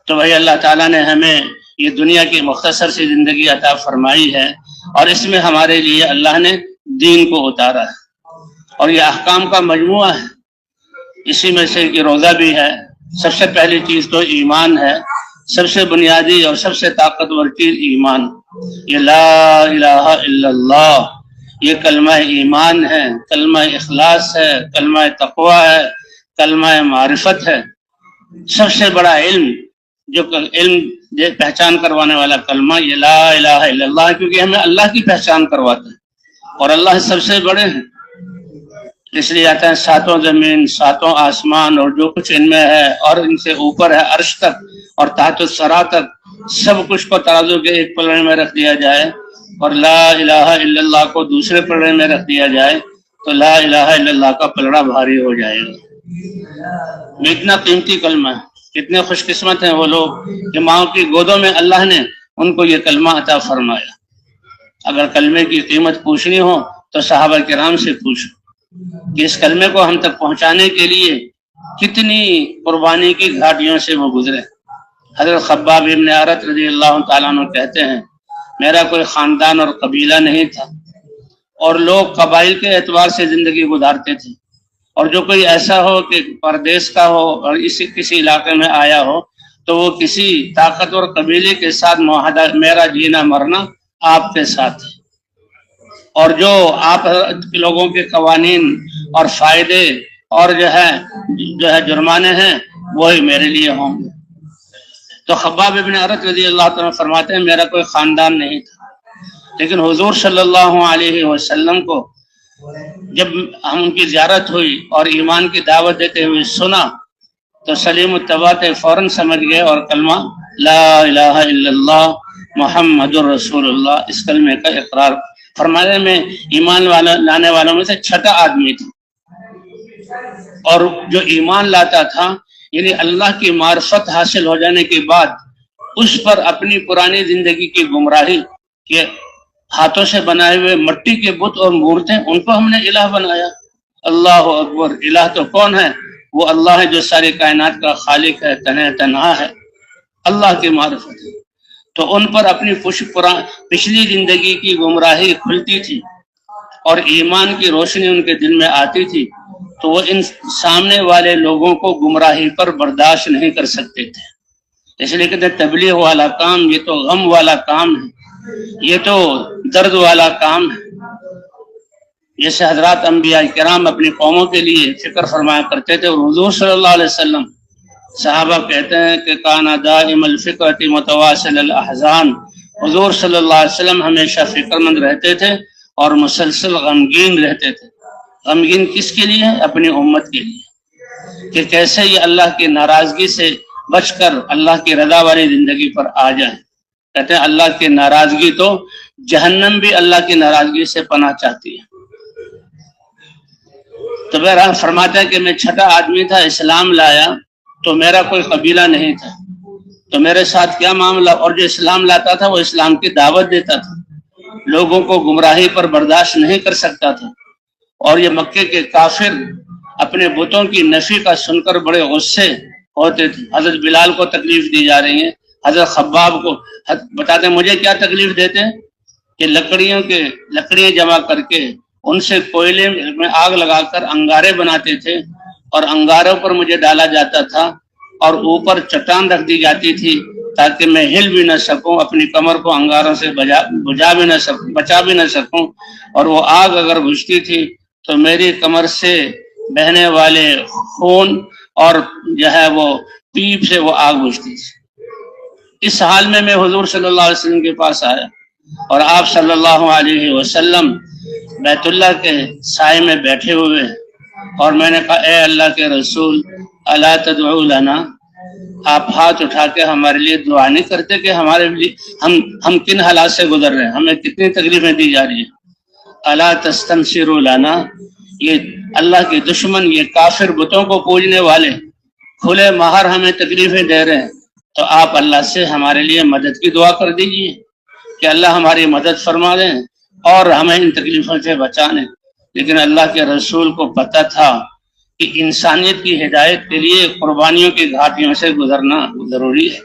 تو بھائی اللہ تعالیٰ نے ہمیں یہ دنیا کی مختصر سی زندگی عطا فرمائی ہے، اور اس میں ہمارے لیے اللہ نے دین کو اتارا ہے، اور یہ احکام کا مجموعہ ہے۔ اسی میں سے کہ روزہ بھی ہے۔ سب سے پہلی چیز تو ایمان ہے، سب سے بنیادی اور سب سے طاقتور چیز ایمان۔ یہ لا الہ الا اللہ، یہ کلمہ ایمان ہے، کلمہ اخلاص ہے، کلمہ تقوی ہے، کلمہ معرفت ہے۔ سب سے بڑا علم، جو علم پہچان کروانے والا کلمہ، یہ لا الہ الا اللہ، کیونکہ ہمیں اللہ کی پہچان کرواتا ہے، اور اللہ سب سے بڑے ہیں۔ اس لیے آتا ہے ساتوں زمین، ساتوں آسمان اور جو کچھ ان میں ہے، اور ان سے اوپر ہے عرش تک اور تحت الثری تک، سب کچھ کو ترازو کے ایک پلڑے میں رکھ دیا جائے اور لا الہ الا اللہ کو دوسرے پلڑے میں رکھ دیا جائے تو لا الہ الا اللہ کا پلڑا بھاری ہو جائے گا۔ اتنا قیمتی کلمہ ہے۔ کتنے خوش قسمت ہیں وہ لوگ کہ ماں کی گودوں میں اللہ نے ان کو یہ کلمہ عطا فرمایا۔ اگر کلمے کی قیمت پوچھنی ہو تو صحابہ کرام سے پوچھو کہ اس کلمے کو ہم تک پہنچانے کے لیے کتنی قربانی کی گھاٹیوں سے وہ گزرے۔ حضرت خباب ابن ارت رضی اللہ تعالیٰ عنہ کہتے ہیں میرا کوئی خاندان اور قبیلہ نہیں تھا، اور لوگ قبائل کے اعتبار سے زندگی گزارتے تھے، اور جو کوئی ایسا ہو کہ پردیس کا ہو اور کسی علاقے میں آیا ہو تو وہ کسی طاقتور قبیلے کے ساتھ معاہدہ، میرا جینا مرنا آپ کے ساتھ ہے، اور جو آپ لوگوں کے قوانین اور فائدے اور جو ہے جرمانے ہیں وہی میرے لیے ہوں گے۔ تو خباب ابن ارت رضی اللہ تعالیٰ فرماتے ہیں میرا کوئی خاندان نہیں تھا، لیکن حضور صلی اللہ علیہ وسلم کو جب ہم ان کی زیارت ہوئی اور ایمان کی دعوت دیتے ہوئے سنا تو سلیم التوات فوراً سمجھ گئے، اور کلمہ لا الہ الا اللہ محمد الرسول اللہ، اس کلمے کا اقرار فرمانے میں ایمان لانے والوں میں سے چھٹا آدمی تھا۔ اور جو ایمان لاتا تھا یعنی اللہ کی معرفت حاصل ہو جانے کے بعد اس پر اپنی پرانی زندگی کی گمراہی کے ہاتھوں سے بنائے ہوئے مٹی کے بت اور مورتیں، ان کو ہم نے الہ بنایا۔ اللہ اکبر! الہ تو کون ہے؟ وہ اللہ ہے جو ساری کائنات کا خالق ہے، تنہا ہے۔ اللہ کی معرفت ہے، تو ان پر اپنی پچھلی زندگی کی گمراہی کھلتی تھی اور ایمان کی روشنی ان کے دل میں آتی تھی، تو وہ ان سامنے والے لوگوں کو گمراہی پر برداشت نہیں کر سکتے تھے۔ اس لیے کہتے ہیں تبلیغ والا کام یہ تو غم والا کام ہے، یہ تو درد والا کام ہے۔ جیسے حضرات انبیاء کرام اپنی قوموں کے لیے فکر فرمایا کرتے تھے، اور حضور صلی اللہ علیہ وسلم، صحابہ کہتے ہیں کہ کان دائم الفکرۃ متواصل الاحزان، حضور صلی اللہ علیہ وسلم ہمیشہ فکر مند رہتے تھے اور مسلسل غمگین رہتے تھے۔ غمگین کس کے لیے؟ اپنی امت کے لیے، کہ کیسے یہ اللہ کی ناراضگی سے بچ کر اللہ کی رضا والی زندگی پر آ جائیں۔ کہتے ہیں اللہ کی ناراضگی تو جہنم بھی اللہ کی ناراضگی سے پناہ چاہتی ہے۔ تو بہرحال فرماتا ہے کہ میں چھٹا آدمی تھا، اسلام لایا تو میرا کوئی قبیلہ نہیں تھا، تو میرے ساتھ کیا معاملہ، اور جو اسلام لاتا تھا وہ اسلام کی دعوت دیتا تھا، لوگوں کو گمراہی پر برداشت نہیں کر سکتا تھا، اور یہ مکے کے کافر اپنے بتوں کی نفی کا سن کر بڑے غصے ہوتے تھے۔ حضرت بلال کو تکلیف دی جا رہی ہے، حضرت خباب کو بتاتے ہیں مجھے کیا تکلیف دیتے ہیں کہ لکڑیاں جمع کر کے ان سے کوئلے میں آگ لگا کر انگارے بناتے تھے، اور انگاروں پر مجھے ڈالا جاتا تھا اور اوپر چٹان رکھ دی جاتی تھی تاکہ میں ہل بھی نہ سکوں، اپنی کمر کو انگاروں سے بچا بھی نہ سکوں، اور وہ آگ اگر بجھتی تھی تو میری کمر سے بہنے والے خون اور جو ہے وہ پیپ سے وہ آگ بجھتی تھی۔ اس حال میں حضور صلی اللہ علیہ وسلم کے پاس آیا، اور آپ صلی اللہ علیہ وسلم بیت اللہ کے سائے میں بیٹھے ہوئے، اور میں نے کہا اے اللہ کے رسول الا تدعو لنا، آپ ہاتھ اٹھا کے ہمارے لیے دعا نہیں کرتے کہ ہمارے لیے ہم کن حالات سے گزر رہے ہیں، ہمیں کتنی تکلیفیں دی جا رہی ہیں۔ الا تستنصروا لنا، یہ اللہ کے دشمن، یہ کافر بتوں کو پوجنے والے کھلے مہر ہمیں تکلیفیں دے رہے ہیں، تو آپ اللہ سے ہمارے لیے مدد کی دعا کر دیجیے کہ اللہ ہماری مدد فرما دیں اور ہمیں ان تکلیفوں سے بچا لیں۔ لیکن اللہ کے رسول کو پتہ تھا کہ انسانیت کی ہدایت کے لیے قربانیوں کی گھاٹیوں سے گزرنا ضروری ہے،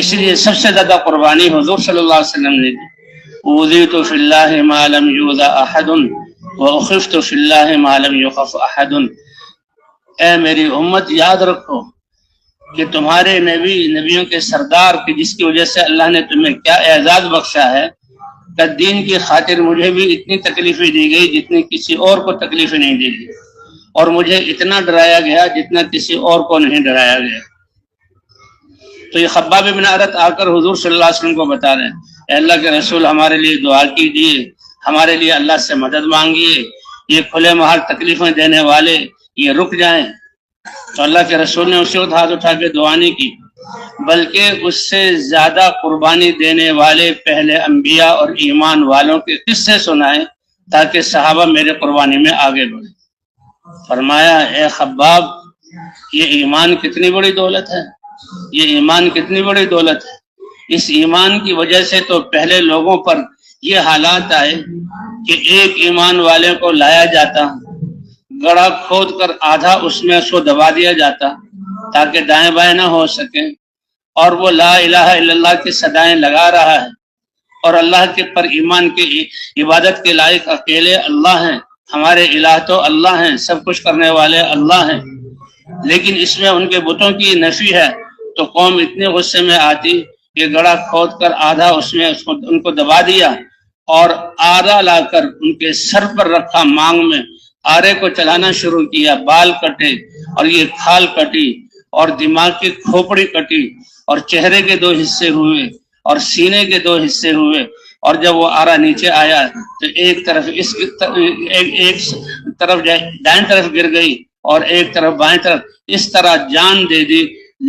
اس لیے سب سے زیادہ قربانی حضور صلی اللہ علیہ وسلم نے دی۔ اوذیت فی اللہ ما لم یؤذ احد واخفت فی اللہ ما لم یخف احد۔ اے میری امت، یاد رکھو کہ تمہارے نبیوں کے سردار کی جس کی وجہ سے اللہ نے تمہیں کیا اعزاز بخشا ہے، کہ دین کی خاطر مجھے بھی اتنی تکلیفیں دی گئی جتنی کسی اور کو تکلیفیں نہیں دی گئی، اور مجھے اتنا ڈرایا گیا جتنا کسی اور کو نہیں ڈرایا گیا۔ تو یہ خباب بن ارت آ کر حضور صلی اللہ علیہ وسلم کو بتا رہے ہیں اے اللہ کے رسول ہمارے لیے دعا کیجیے، ہمارے لیے اللہ سے مدد مانگیے، یہ کھلے مہر تکلیفیں دینے والے یہ رک جائیں۔ تو اللہ کے رسول نے اسی وقت ہاتھ اٹھا کے دعا نہیں کی، بلکہ اس سے زیادہ قربانی دینے والے پہلے انبیاء اور ایمان والوں کے قصے سنائے تاکہ صحابہ میرے قربانی میں آگے بڑھیں۔ فرمایا اے خباب، یہ ایمان کتنی بڑی دولت ہے، یہ ایمان کتنی بڑی دولت ہے۔ اس ایمان کی وجہ سے تو پہلے لوگوں پر یہ حالات آئے کہ ایک ایمان والے کو لایا جاتا، گڑھا کھود کر آدھا اس میں اس کو دبا دیا جاتا تاکہ دائیں بائیں نہ ہو سکیں، اور وہ لا الہ الا اللہ کی صدائیں لگا رہا ہے، اور اللہ کے پر ایمان کی عبادت کے لائق اکیلے اللہ ہیں، ہمارے الہ تو اللہ ہیں، سب کچھ کرنے والے اللہ ہیں، لیکن اس میں ان کے بتوں کی نفی ہے۔ تو قوم اتنے غصے میں آتی کہ گڑھا کھود کر آدھا اس میں ان کو دبا دیا، اور آرا لا کر ان کے سر پر رکھا، مانگ میں آرے کو چلانا شروع کیا، بال کٹے اور یہ کھال کٹی اور دماغ کی کھوپڑی کٹی اور چہرے کے 2 حصے ہوئے اور سینے کے 2 حصے ہوئے، اور جب وہ آرا نیچے آیا تو ایک طرف ایک طرف دائیں طرف گر گئی اور ایک طرف بائیں طرف، اس طرح جان دے دی،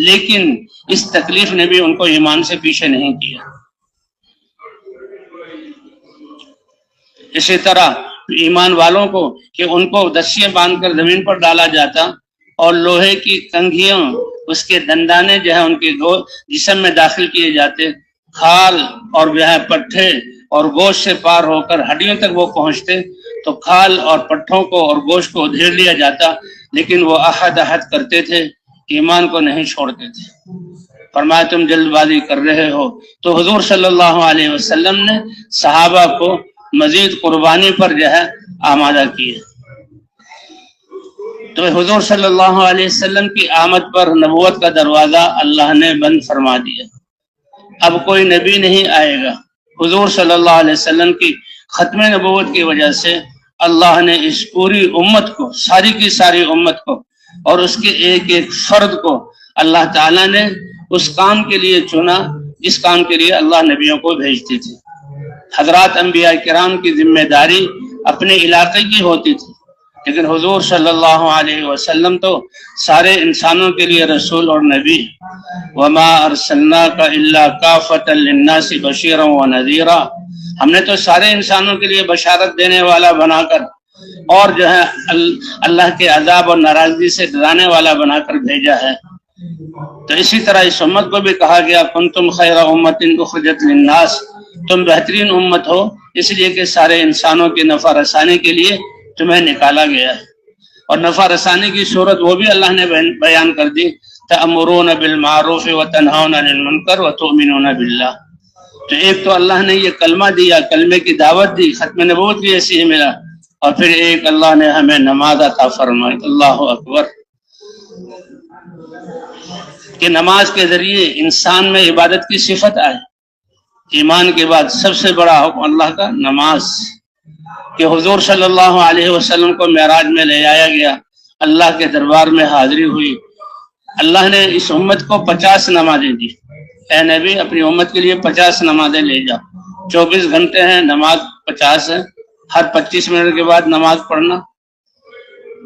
لیکن اس تکلیف نے بھی ان کو ایمان سے پیچھے نہیں کیا۔ اسی طرح ایمان والوں کو کہ ان کو رسیاں باندھ کر زمین پر ڈالا جاتا اور لوہے کی کنگھیوں، اس کے دندانے جو ہے ان کے جسم میں داخل کیے جاتے، کھال اور جو ہے پٹھے اور گوشت سے پار ہو کر ہڈیوں تک وہ پہنچتے، تو کھال اور پٹھوں کو اور گوشت کو ادھیڑ لیا جاتا، لیکن وہ عہد کرتے تھے، ایمان کو نہیں چھوڑتے تھے۔ فرمایا تم جلد بازی کر رہے ہو. تو حضور صلی اللہ علیہ وسلم نے صحابہ کو مزید قربانی پر جو ہے آمادہ کیا. تو حضور صلی اللہ علیہ وسلم کی آمد پر نبوت کا دروازہ اللہ نے بند فرما دیا. اب کوئی نبی نہیں آئے گا. حضور صلی اللہ علیہ وسلم کی ختم نبوت کی وجہ سے اللہ نے اس پوری امت کو، ساری کی ساری امت کو اور اس کے ایک ایک فرد کو اللہ تعالیٰ نے اس کام کے لیے چنا جس کام کے لیے اللہ نبیوں کو بھیجتے تھے. حضرات انبیاء کرام کی ذمہ داری اپنے علاقے کی ہوتی تھی، لیکن حضور صلی اللہ علیہ وسلم تو سارے انسانوں کے لیے رسول اور نبی. وما ارسلناک الا کافۃ للناس بشیرا ونذیرا، ہم نے تو سارے انسانوں کے لیے بشارت دینے والا بنا کر اور جو ہے اللہ کے عذاب اور ناراضگی سے ڈرانے والا بنا کر بھیجا ہے. تو اسی طرح اس امت کو بھی کہا گیا کنتم خیر امۃ اخرجت للناس، تم بہترین امت ہو اس لیے کہ سارے انسانوں کی نفع رسانی کے لیے تمہیں نکالا گیا ہے. اور نفع رسانی کی صورت وہ بھی اللہ نے بیان کر دی، تأمرون بالمعروف وتنہون عن المنکر وتؤمنون باللہ. تو ایک تو اللہ نے یہ کلمہ دیا، کلمے کی دعوت دی، ختم نبوت بھی ایسے ہی ملا، اور پھر ایک اللہ نے ہمیں نماز عطا فرمائی. اللہ اکبر، کہ نماز کے ذریعے انسان میں عبادت کی صفت آئے. ایمان کے بعد سب سے بڑا حکم اللہ کا نماز، کہ حضور صلی اللہ علیہ وسلم کو معراج میں لے آیا گیا، اللہ کے دربار میں حاضری ہوئی. اللہ نے اس امت کو 50 نمازیں دی. اے نبی اپنی امت کے لیے 50 نمازیں لے جا. 24 گھنٹے ہیں، نماز 50 ہے، ہر 25 منٹ کے بعد نماز پڑھنا.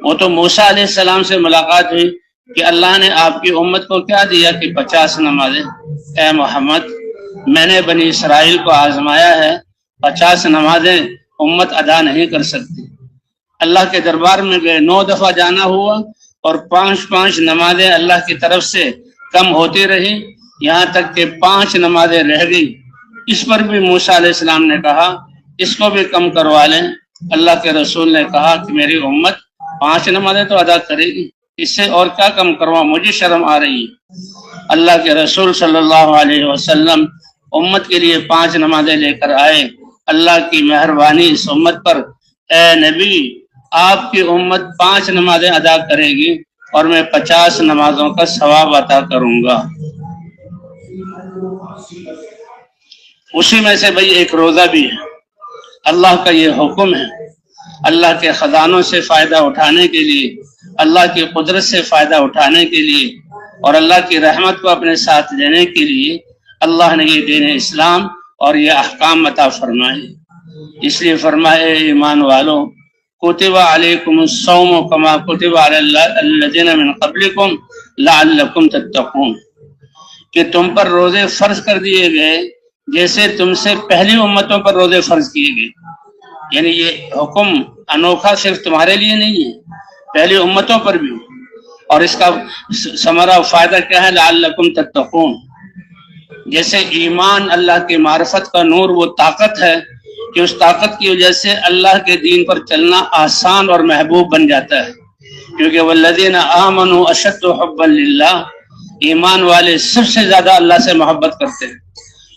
وہ تو موسیٰ علیہ السلام سے ملاقات ہوئی کہ اللہ نے آپ کی امت کو کیا دیا کہ 50 نمازیں. اے محمد میں نے بنی اسرائیل کو آزمایا ہے، 50 نمازیں امت ادا نہیں کر سکتی. اللہ کے دربار میں گئے، 9 دفعہ جانا ہوا اور 5 نمازیں اللہ کی طرف سے کم ہوتی رہی، یہاں تک کہ 5 نمازیں رہ گئی. اس پر بھی موسیٰ علیہ السلام نے کہا اس کو بھی کم کروا لیں. اللہ کے رسول نے کہا کہ میری امت 5 نمازیں تو ادا کرے گی، اس سے اور کیا کم کروا، مجھے شرم آ رہی ہے. اللہ کے رسول صلی اللہ علیہ وسلم امت کے لیے 5 نمازیں لے کر آئے. اللہ کی مہربانی اس امت پر، اے نبی آپ کی امت 5 نمازیں ادا کرے گی اور میں 50 نمازوں کا ثواب عطا کروں گا. اسی میں سے بھئی ایک روزہ بھی ہے. اللہ کا یہ حکم ہے، اللہ کے خزانوں سے فائدہ اٹھانے کے لیے، اللہ کی قدرت سے فائدہ اٹھانے کے لیے اور اللہ کی رحمت کو اپنے ساتھ لینے کے لیے اللہ نے یہ دین اسلام اور یہ احکام عطا فرمائے. اس لیے فرمائے ایمان والو کتب علیکم الصوم کما کتب علی الذین من قبلکم لعلکم تتقون، کہ تم پر روزے فرض کر دیے گئے جیسے تم سے پہلی امتوں پر روزے فرض کیے گئے. یعنی یہ حکم انوکھا صرف تمہارے لیے نہیں ہے، پہلی امتوں پر بھی. اور اس کا ثمرہ و فائدہ کیا ہے؟ لعلکم تتقون. جیسے ایمان اللہ کی معرفت کا نور، وہ طاقت ہے کہ اس طاقت کی وجہ سے اللہ کے دین پر چلنا آسان اور محبوب بن جاتا ہے، کیونکہ والذین آمنوا اشد حبا للہ، ایمان والے سب سے زیادہ اللہ سے محبت کرتے ہیں.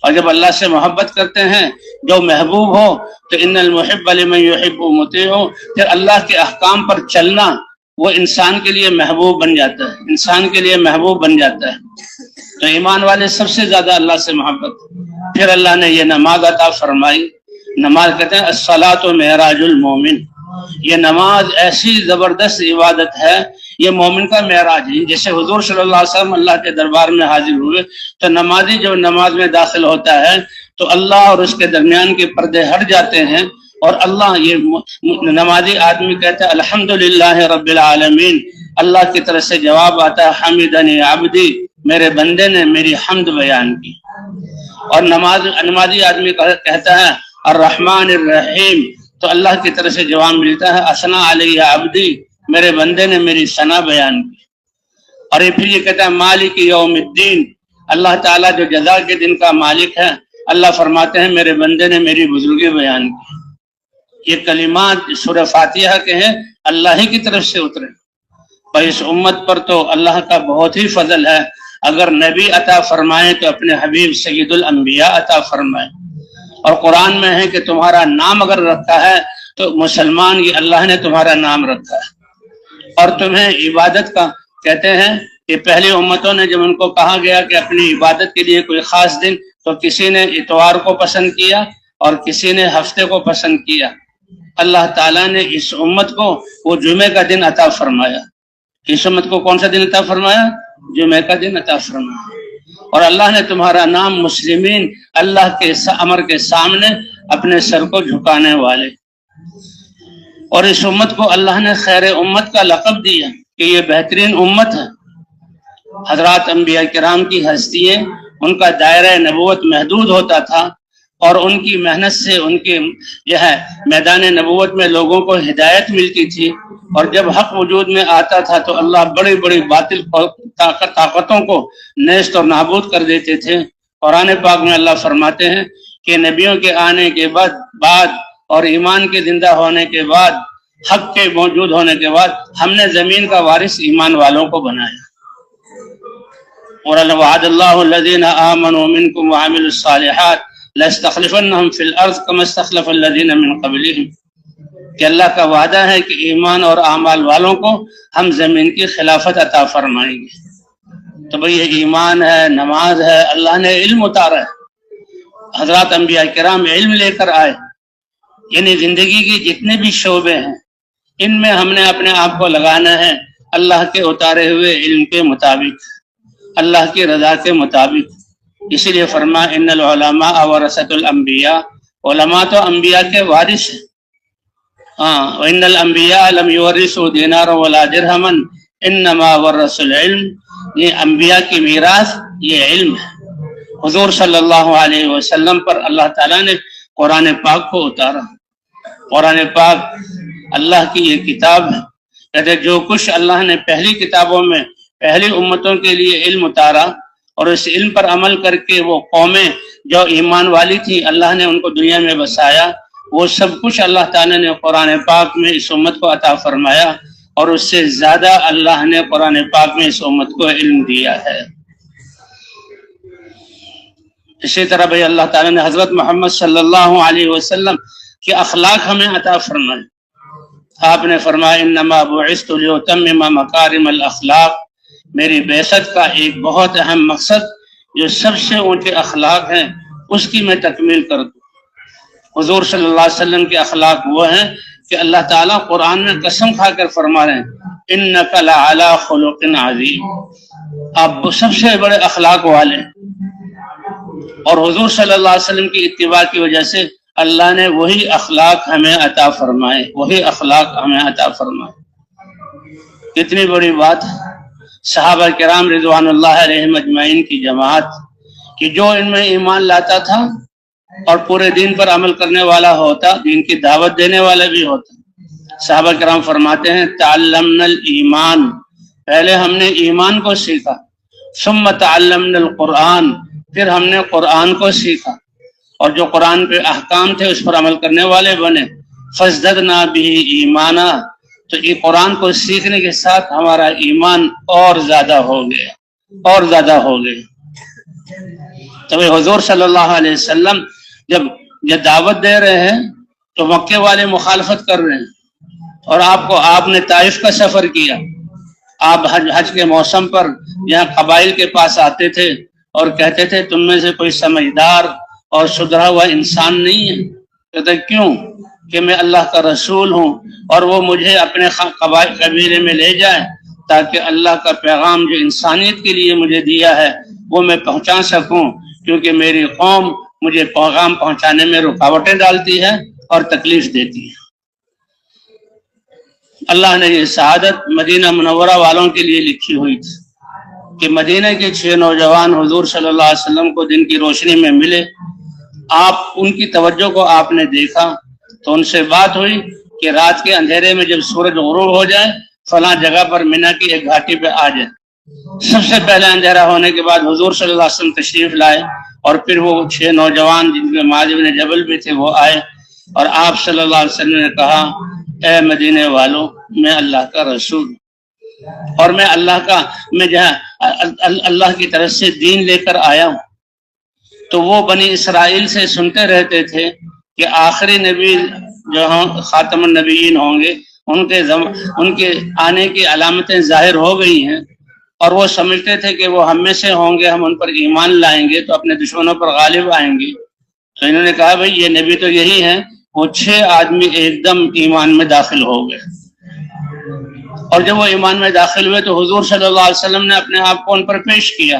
اور جب اللہ سے محبت کرتے ہیں جو محبوب ہو تو ان المحب لمن یحب مطیع ہو، پھر اللہ کے احکام پر چلنا وہ انسان کے لیے محبوب بن جاتا ہے، انسان کے لیے محبوب بن جاتا ہے. تو ایمان والے سب سے زیادہ اللہ سے محبت. پھر اللہ نے یہ نماز عطا فرمائی. نماز کہتے ہیں الصلاۃ معراج المومن. یہ نماز ایسی زبردست عبادت ہے، یہ مومن کا معراج ہے. جیسے حضور صلی اللہ علیہ وسلم اللہ کے دربار میں حاضر ہوئے تو نمازی جب نماز میں داخل ہوتا ہے تو اللہ اور اس کے درمیان کے پردے ہٹ جاتے ہیں، اور اللہ یہ نمازی آدمی کہتا ہے الحمدللہ رب العالمین. اللہ کی طرف سے جواب آتا ہے حمدنی عبدی، میرے بندے نے میری حمد بیان کی. اور نمازی آدمی کہتا ہے الرحمن الرحیم، تو اللہ کی طرف سے جواب ملتا ہے اثنا علیہ عبدی، میرے بندے نے میری ثنا بیان کی. اور پھر یہ کہتا ہے مالک یوم الدین، اللہ تعالیٰ جو جزا کے دن کا مالک ہے، اللہ فرماتے ہیں میرے بندے نے میری بزرگی بیان کی. یہ کلمات سورہ فاتحہ کے ہیں، اللہ ہی کی طرف سے اترے. اور اس امت پر تو اللہ کا بہت ہی فضل ہے. اگر نبی عطا فرمائے تو اپنے حبیب سید الانبیاء عطا فرمائے۔ اور قرآن میں ہے کہ تمہارا نام اگر رکھا ہے تو مسلمان یہ اللہ نے تمہارا نام رکھا ہے۔ اور تمہیں عبادت کا کہتے ہیں کہ پہلی امتوں نے جب ان کو کہا گیا کہ اپنی عبادت کے لیے کوئی خاص دن، تو کسی نے اتوار کو پسند کیا اور کسی نے ہفتے کو پسند کیا۔ اللہ تعالیٰ نے اس امت کو وہ جمعے کا دن عطا فرمایا۔ اس امت کو کون سا دن عطا فرمایا؟ جمعے کا دن عطا فرمایا۔ اور اللہ نے تمہارا نام مسلمین، اللہ کے امر کے سامنے اپنے سر کو جھکانے والے، اور اس امت کو اللہ نے خیر امت کا لقب دیا کہ یہ بہترین امت ہے۔ حضرات انبیاء کرام کی ہستیاں، ان کا دائرہ نبوت محدود ہوتا تھا، اور ان کی محنت سے ان کے میدان نبوت میں لوگوں کو ہدایت ملتی تھی، اور جب حق وجود میں آتا تھا تو اللہ بڑی بڑی باطل طاقتوں کو نیست اور نابود کر دیتے تھے۔ قرآن پاک میں اللہ فرماتے ہیں کہ نبیوں کے آنے کے بعد اور ایمان کے زندہ ہونے کے بعد، حق کے موجود ہونے کے بعد، ہم نے زمین کا وارث ایمان والوں کو بنایا۔ اور وعد اللہ الذین آمنوا منکم وعملوا الصالحات لَيَسْتَخْلِفَنَّهُمْ فِي الْأَرْضِ كَمَا اسْتَخْلَفَ الَّذِينَ مِنْ قَبْلِهِمْ، کہ اللہ کا وعدہ ہے کہ ایمان اور اعمال والوں کو ہم زمین کی خلافت عطا فرمائیں گے۔ تو بھئی یہ ایمان ہے، نماز ہے، اللہ نے علم اتارا ہے، حضرات انبیاء کرام علم لے کر آئے، یعنی زندگی کی جتنے بھی شعبے ہیں ان میں ہم نے اپنے آپ کو لگانا ہے اللہ کے اتارے ہوئے علم کے مطابق، اللہ کی رضا کے مطابق۔ اسی لیے فرما ان العلماء ورثۃ الانبیاء، علماء تو انبیاء کے وارث ہیں۔ وان الانبیاء لم یورثوا دینارا ولا درہما انما ورثوا العلم، یہ انبیاء کی میراث یہ علم ہے۔ حضور صلی اللہ علیہ وسلم پر اللہ تعالیٰ نے قرآن پاک کو اتارا۔ قرآن پاک اللہ کی یہ کتاب ہے، کہتے جو کچھ اللہ نے پہلی کتابوں میں پہلی امتوں کے لیے علم اتارا، اور اس علم پر عمل کر کے وہ قومیں جو ایمان والی تھی اللہ نے ان کو دنیا میں بسایا، وہ سب کچھ اللہ تعالیٰ نے قرآن پاک میں اس امت کو عطا فرمایا، اور اس سے زیادہ اللہ نے قرآن پاک میں اس امت کو علم دیا ہے۔ اسی طرح بھائی اللہ تعالیٰ نے حضرت محمد صلی اللہ علیہ وسلم کے اخلاق ہمیں عطا فرمائے۔ آپ نے فرمایا انما بعثت لیتمم مکارم الاخلاق، میری بعثت کا ایک بہت اہم مقصد جو سب سے اونچے اخلاق ہیں اس کی میں تکمیل کر دوں۔ حضور صلی اللہ علیہ وسلم کے اخلاق وہ ہیں کہ اللہ تعالیٰ قرآن میں قسم کھا کر فرما رہے ہیں انک لعلی خلق عظیم، آپ سب سے بڑے اخلاق والے ہیں۔ اور حضور صلی اللہ علیہ وسلم کی اتباع کی وجہ سے اللہ نے وہی اخلاق ہمیں عطا فرمائے، وہی اخلاق ہمیں عطا فرمائے۔ کتنی بڑی بات ہے۔ صحابہ کرام رضوان اللہ علیہم اجمعین کی جماعت کہ جو ان میں ایمان لاتا تھا اور پورے دین پر عمل کرنے والا ہوتا، دین کی دعوت دینے والا بھی ہوتا۔ صحابہ کرام فرماتے ہیں تعلمنا الایمان، پہلے ہم نے ایمان کو سیکھا، ثم تعلمنا القرآن، پھر ہم نے قرآن کو سیکھا، اور جو قرآن پہ احکام تھے اس پر عمل کرنے والے بنے۔ فازددنا به ایمانا، تو یہ قرآن کو سیکھنے کے ساتھ ہمارا ایمان اور زیادہ ہو گیا، اور زیادہ ہو گیا۔ تو حضور صلی اللہ علیہ وسلم جب یہ دعوت دے رہے ہیں تو مکے والے مخالفت کر رہے ہیں، اور آپ نے طائف کا سفر کیا، آپ حج کے موسم پر یہاں قبائل کے پاس آتے تھے اور کہتے تھے تم میں سے کوئی سمجھدار اور سدھرا ہوا انسان نہیں ہے؟ کہتے کیوں؟ کہ میں اللہ کا رسول ہوں اور وہ مجھے اپنے قبیلے میں لے جائے تاکہ اللہ کا پیغام جو انسانیت کے لیے مجھے دیا ہے وہ میں پہنچا سکوں، کیونکہ میری قوم مجھے پیغام پہنچانے میں رکاوٹیں ڈالتی ہے اور تکلیف دیتی ہے۔ اللہ نے یہ سعادت مدینہ منورہ والوں کے لیے لکھی ہوئی تھی کہ مدینہ کے 6 نوجوان حضور صلی اللہ علیہ وسلم کو دن کی روشنی میں ملے، ان کی توجہ کو آپ نے دیکھا تو ان سے بات ہوئی کہ رات کے اندھیرے میں جب سورج غروب ہو جائے فلاں جگہ پر مینا کی ایک گھاٹی پہ آ جائے۔ سب سے پہلے اندھیرا ہونے کے بعد حضور صلی اللہ علیہ وسلم تشریف لائے، اور پھر وہ 6 نوجوان جن کے معاذ بن جبل بھی تھے وہ آئے، اور آپ صلی اللہ علیہ وسلم نے کہا اے مدینے والوں میں اللہ کا رسول، اور میں اللہ کی طرف سے دین لے کر آیا ہوں۔ تو وہ بنی اسرائیل سے سنتے رہتے تھے کہ آخری نبی جو خاتم النبیین ہوں گے، ان کے آنے کی علامتیں ظاہر ہو گئی ہیں، اور وہ سمجھتے تھے کہ وہ ہم میں سے ہوں گے، ہم ان پر ایمان لائیں گے تو اپنے دشمنوں پر غالب آئیں گے۔ تو انہوں نے کہا بھئی یہ نبی تو یہی ہے۔ وہ 6 آدمی ایک دم ایمان میں داخل ہو گئے، اور جب وہ ایمان میں داخل ہوئے تو حضور صلی اللہ علیہ وسلم نے اپنے آپ کو ان پر پیش کیا،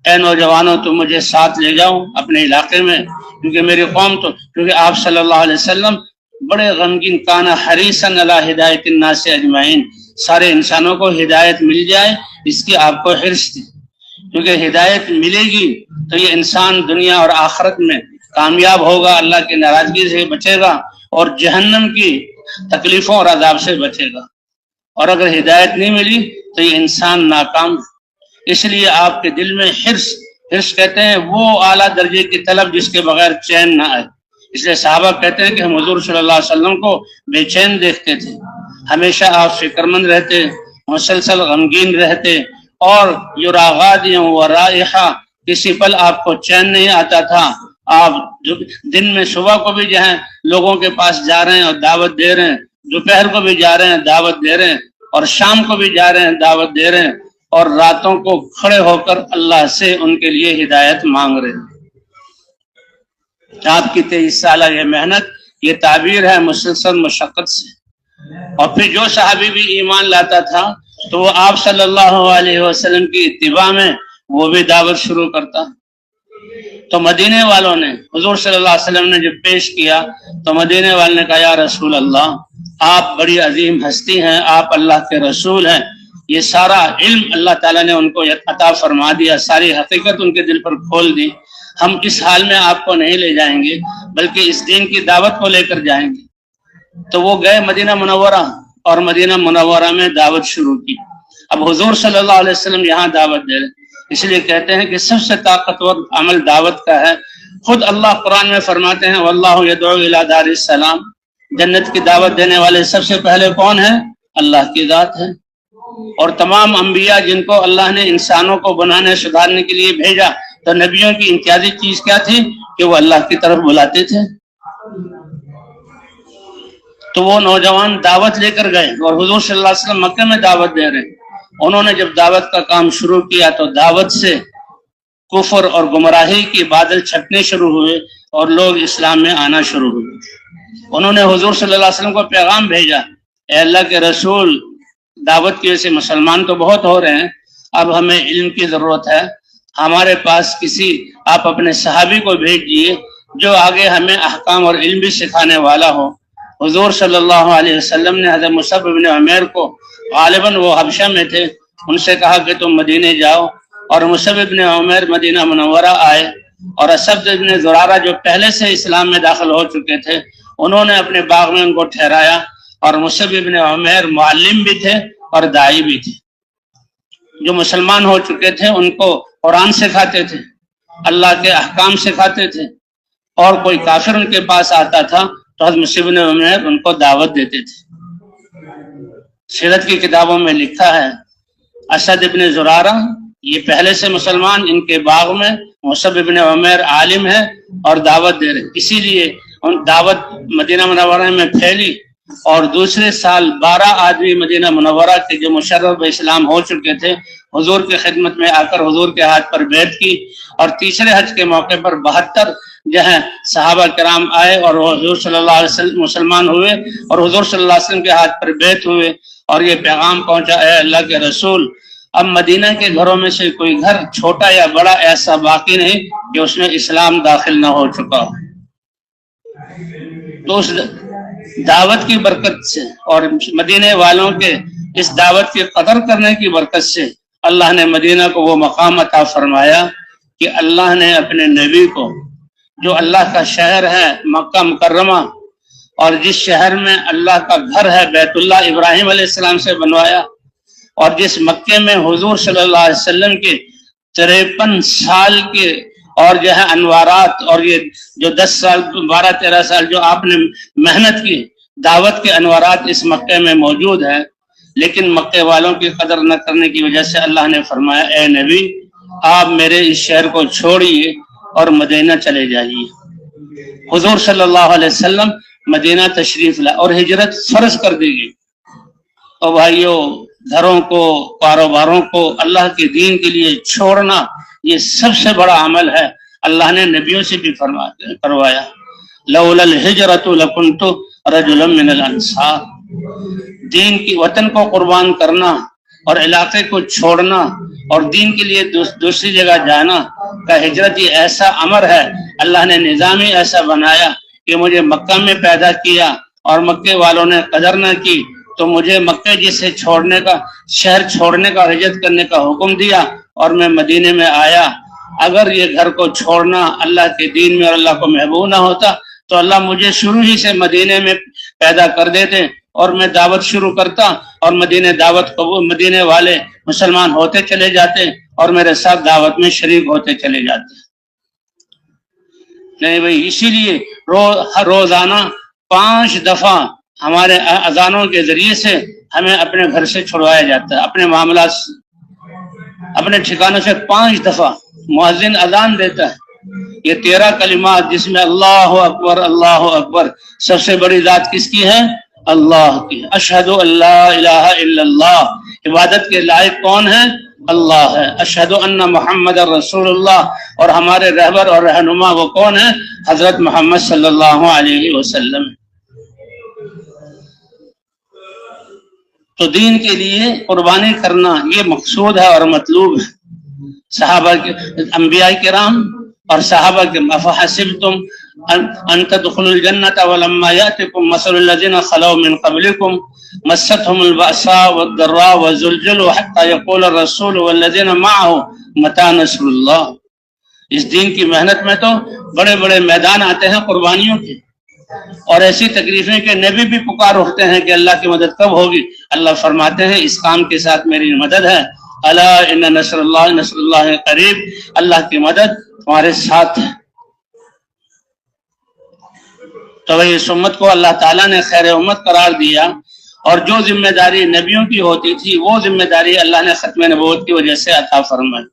اے نوجوانوں تم مجھے ساتھ لے جاؤ اپنے علاقے میں، کیونکہ میری قوم کیونکہ آپ صلی اللہ علیہ وسلم بڑے غمگین، کانا حریصا علی ہدایت الناس اجمعین، سارے انسانوں کو ہدایت مل جائے اس کی آپ کو حرص تھی، کیونکہ ہدایت ملے گی تو یہ انسان دنیا اور آخرت میں کامیاب ہوگا، اللہ کی ناراضگی سے بچے گا اور جہنم کی تکلیفوں اور عذاب سے بچے گا، اور اگر ہدایت نہیں ملی تو یہ انسان ناکام۔ اس لیے آپ کے دل میں حرص کہتے ہیں وہ اعلیٰ درجے کی طلب جس کے بغیر چین نہ آئے۔ اس لیے صحابہ کہتے ہیں کہ ہم حضور صلی اللہ علیہ وسلم کو بے چین دیکھتے تھے، ہمیشہ آپ فکر مند رہتے، مسلسل غمگین رہتے، اور یراغادیاں و رائحہ، کسی پل آپ کو چین نہیں آتا تھا۔ آپ دن میں صبح کو بھی جو ہے لوگوں کے پاس جا رہے ہیں اور دعوت دے رہے ہیں، دوپہر کو بھی جا رہے ہیں دعوت دے رہے ہیں، اور شام کو بھی جا رہے ہیں دعوت دے رہے ہیں، اور راتوں کو کھڑے ہو کر اللہ سے ان کے لیے ہدایت مانگ رہے ہیں۔ آپ کی 23 سالہ یہ محنت، یہ تعبیر ہے مسلسل مشقت سے۔ اور پھر جو صحابی بھی ایمان لاتا تھا تو وہ آپ صلی اللہ علیہ وسلم کی اتباع میں وہ بھی دعوت شروع کرتا۔ تو مدینے والوں نے حضور صلی اللہ علیہ وسلم نے جب پیش کیا تو مدینے والوں نے کہا یا رسول اللہ، آپ بڑی عظیم ہستی ہیں، آپ اللہ کے رسول ہیں، یہ سارا علم اللہ تعالیٰ نے ان کو عطا فرما دیا، ساری حقیقت ان کے دل پر کھول دی، ہم اس حال میں آپ کو نہیں لے جائیں گے بلکہ اس دین کی دعوت کو لے کر جائیں گے۔ تو وہ گئے مدینہ منورہ، اور مدینہ منورہ میں دعوت شروع کی۔ اب حضور صلی اللہ علیہ وسلم یہاں دعوت دے رہے، اس لیے کہتے ہیں کہ سب سے طاقتور عمل دعوت کا ہے۔ خود اللہ قرآن میں فرماتے ہیں واللہ یدعو الی دار السلام، جنت کی دعوت دینے والے سب سے پہلے کون ہیں؟ اللہ کی ذات ہے۔ اور تمام انبیاء جن کو اللہ نے انسانوں کو بنانے سدھارنے کے لیے بھیجا، تو نبیوں کی امتیازی چیز کیا تھی کہ وہ اللہ کی طرف بلاتے تھے۔ تو وہ نوجوان دعوت لے کر گئے، اور حضور صلی اللہ علیہ وسلم مکے میں دعوت دے رہے ہیں۔ انہوں نے جب دعوت کا کام شروع کیا تو دعوت سے کفر اور گمراہی کی بادل چھٹنے شروع ہوئے اور لوگ اسلام میں آنا شروع ہوئے۔ انہوں نے حضور صلی اللہ علیہ وسلم کو پیغام بھیجا، اے اللہ کے رسول، دعوت کی وجہ سے مسلمان تو بہت ہو رہے ہیں، اب ہمیں علم کی ضرورت ہے، ہمارے پاس آپ اپنے صحابی کو بھیج دیے جو آگے ہمیں احکام اور علم بھی سکھانے والا ہو۔ حضور صلی اللہ علیہ وسلم نے حضرت مصعب بن عمیر کو، غالباً وہ حبشہ میں تھے، ان سے کہا کہ تم مدینے جاؤ، اور مصعب بن عمیر مدینہ منورہ آئے، اور اسد بن زرارہ جو پہلے سے اسلام میں داخل ہو چکے تھے انہوں نے اپنے باغ میں ان کو ٹھہرایا، اور مصعب بن عمیر معلم بھی تھے اور داعی بھی تھے، جو مسلمان ہو چکے تھے ان کو قرآن سکھاتے تھے، اللہ کے احکام سکھاتے تھے، اور کوئی کافر ان کے پاس آتا تھا تو حضرت مصعب بن عمیر ان کو دعوت دیتے تھے۔ سیرت کی کتابوں میں لکھا ہے اسد بن زرارہ یہ پہلے سے مسلمان، ان کے باغ میں مصعب بن عمیر عالم ہے اور دعوت دے رہے، اسی لیے ان دعوت مدینہ منورہ میں پھیلی، اور دوسرے سال 12 آدمی مدینہ منورہ کے جو مشرف اسلام ہو چکے تھے حضور کی خدمت میں آ کر حضور کے ہاتھ پر بیعت کی، اور تیسرے حج کے موقع پر 72 جو ہیں صحابہ کرام آئے اور حضور صلی اللہ علیہ وسلم مسلمان ہوئے، اور حضور صلی اللہ علیہ وسلم کے ہاتھ پر بیعت ہوئے، اور یہ پیغام پہنچا اے اللہ کے رسول، اب مدینہ کے گھروں میں سے کوئی گھر چھوٹا یا بڑا ایسا باقی نہیں کہ اس میں اسلام داخل نہ ہو چکا ہو۔ تو اس دعوت کی برکت سے اور مدینے والوں کے اس دعوت کی قدر کرنے کی برکت سے اللہ نے مدینہ کو وہ مقام عطا فرمایا کہ اللہ نے اپنے نبی کو، جو اللہ کا شہر ہے مکہ مکرمہ، اور جس شہر میں اللہ کا گھر ہے بیت اللہ ابراہیم علیہ السلام سے بنوایا، اور جس مکے میں حضور صلی اللہ علیہ وسلم کے 53 سال کے اور جو ہے انوارات، اور یہ جو 10 سال 12-13 سال جو آپ نے محنت کی، دعوت کے انوارات اس مکے میں موجود ہیں۔ لیکن مکے والوں کی قدر نہ کرنے کی وجہ سے اللہ نے فرمایا اے نبی آپ میرے اس شہر کو چھوڑیے اور مدینہ چلے جائیے۔ حضور صلی اللہ علیہ وسلم مدینہ تشریف لائے اور ہجرت فرض کر دی گئی۔ اور بھائیوں، گھروں کو، کاروباروں کو اللہ کے دین کے لیے چھوڑنا یہ سب سے بڑا عمل ہے۔ اللہ نے نبیوں سے بھی کروایا، لولا الہجرۃ لکنت رجلا من الانصار۔ دین کی وطن کو قربان کرنا اور علاقے کو چھوڑنا اور دین کے لیے دوسری جگہ جانا کا ہجرت یہ ایسا امر ہے، اللہ نے نظام ہی ایسا بنایا کہ مجھے مکہ میں پیدا کیا اور مکے والوں نے قدر نہ کی تو مجھے مکہ جسے چھوڑنے کا، شہر چھوڑنے کا، ہجرت کرنے کا حکم دیا اور میں مدینے میں آیا۔ اگر یہ گھر کو چھوڑنا اللہ کے دین میں اور اللہ کو محبوب نہ ہوتا تو اللہ مجھے شروع ہی سے مدینے میں پیدا کر دیتے اور میں دعوت شروع کرتا اور مدینے والے مسلمان ہوتے چلے جاتے اور میرے ساتھ دعوت میں شریک ہوتے چلے جاتے۔ نہیں بھائی، اسی لیے روزانہ 5 دفعہ ہمارے اذانوں کے ذریعے سے ہمیں اپنے گھر سے چھڑوایا جاتا ہے، اپنے معاملات سے، اپنے ٹھکانوں سے 5 دفعہ مؤذن اذان دیتا ہے۔ یہ 13 کلمات جس میں اللہ اکبر اللہ اکبر، سب سے بڑی ذات کس کی ہے؟ اللہ کی۔ اشہد ان لا الہ الا اللہ، عبادت کے لائق کون ہے؟ اللہ ہے۔ اشہد ان محمد رسول اللہ، اور ہمارے رہبر اور رہنما وہ کون ہے؟ حضرت محمد صلی اللہ علیہ وسلم۔ تو دین کے لیے قربانی کرنا یہ مقصود ہے اور مطلوب ہے۔ صحابہ کے، انبیاء کرام اور صحابہ کے، افحسبتم ان تدخلوا الجنة ولما يأتكم مثل الذين خلوا من قبلكم مستهم البأساء والضراء وزلزلوا حتى يقول الرسول والذين معه متى نصر الله۔ اس دین کی محنت میں تو بڑے بڑے میدان آتے ہیں قربانیوں کے، اور ایسی تکلیفیں کہ نبی بھی پکار اٹھتے ہیں کہ اللہ کی مدد کب ہوگی؟ اللہ فرماتے ہیں اس کام کے ساتھ میری مدد ہے، الا ان نصر اللہ قریب، اللہ کی مدد تمہارے ساتھ ہے۔ تو اس امت کو اللہ تعالیٰ نے خیر امت قرار دیا، اور جو ذمہ داری نبیوں کی ہوتی تھی وہ ذمہ داری اللہ نے ختم نبوت کی وجہ سے عطا فرمائی۔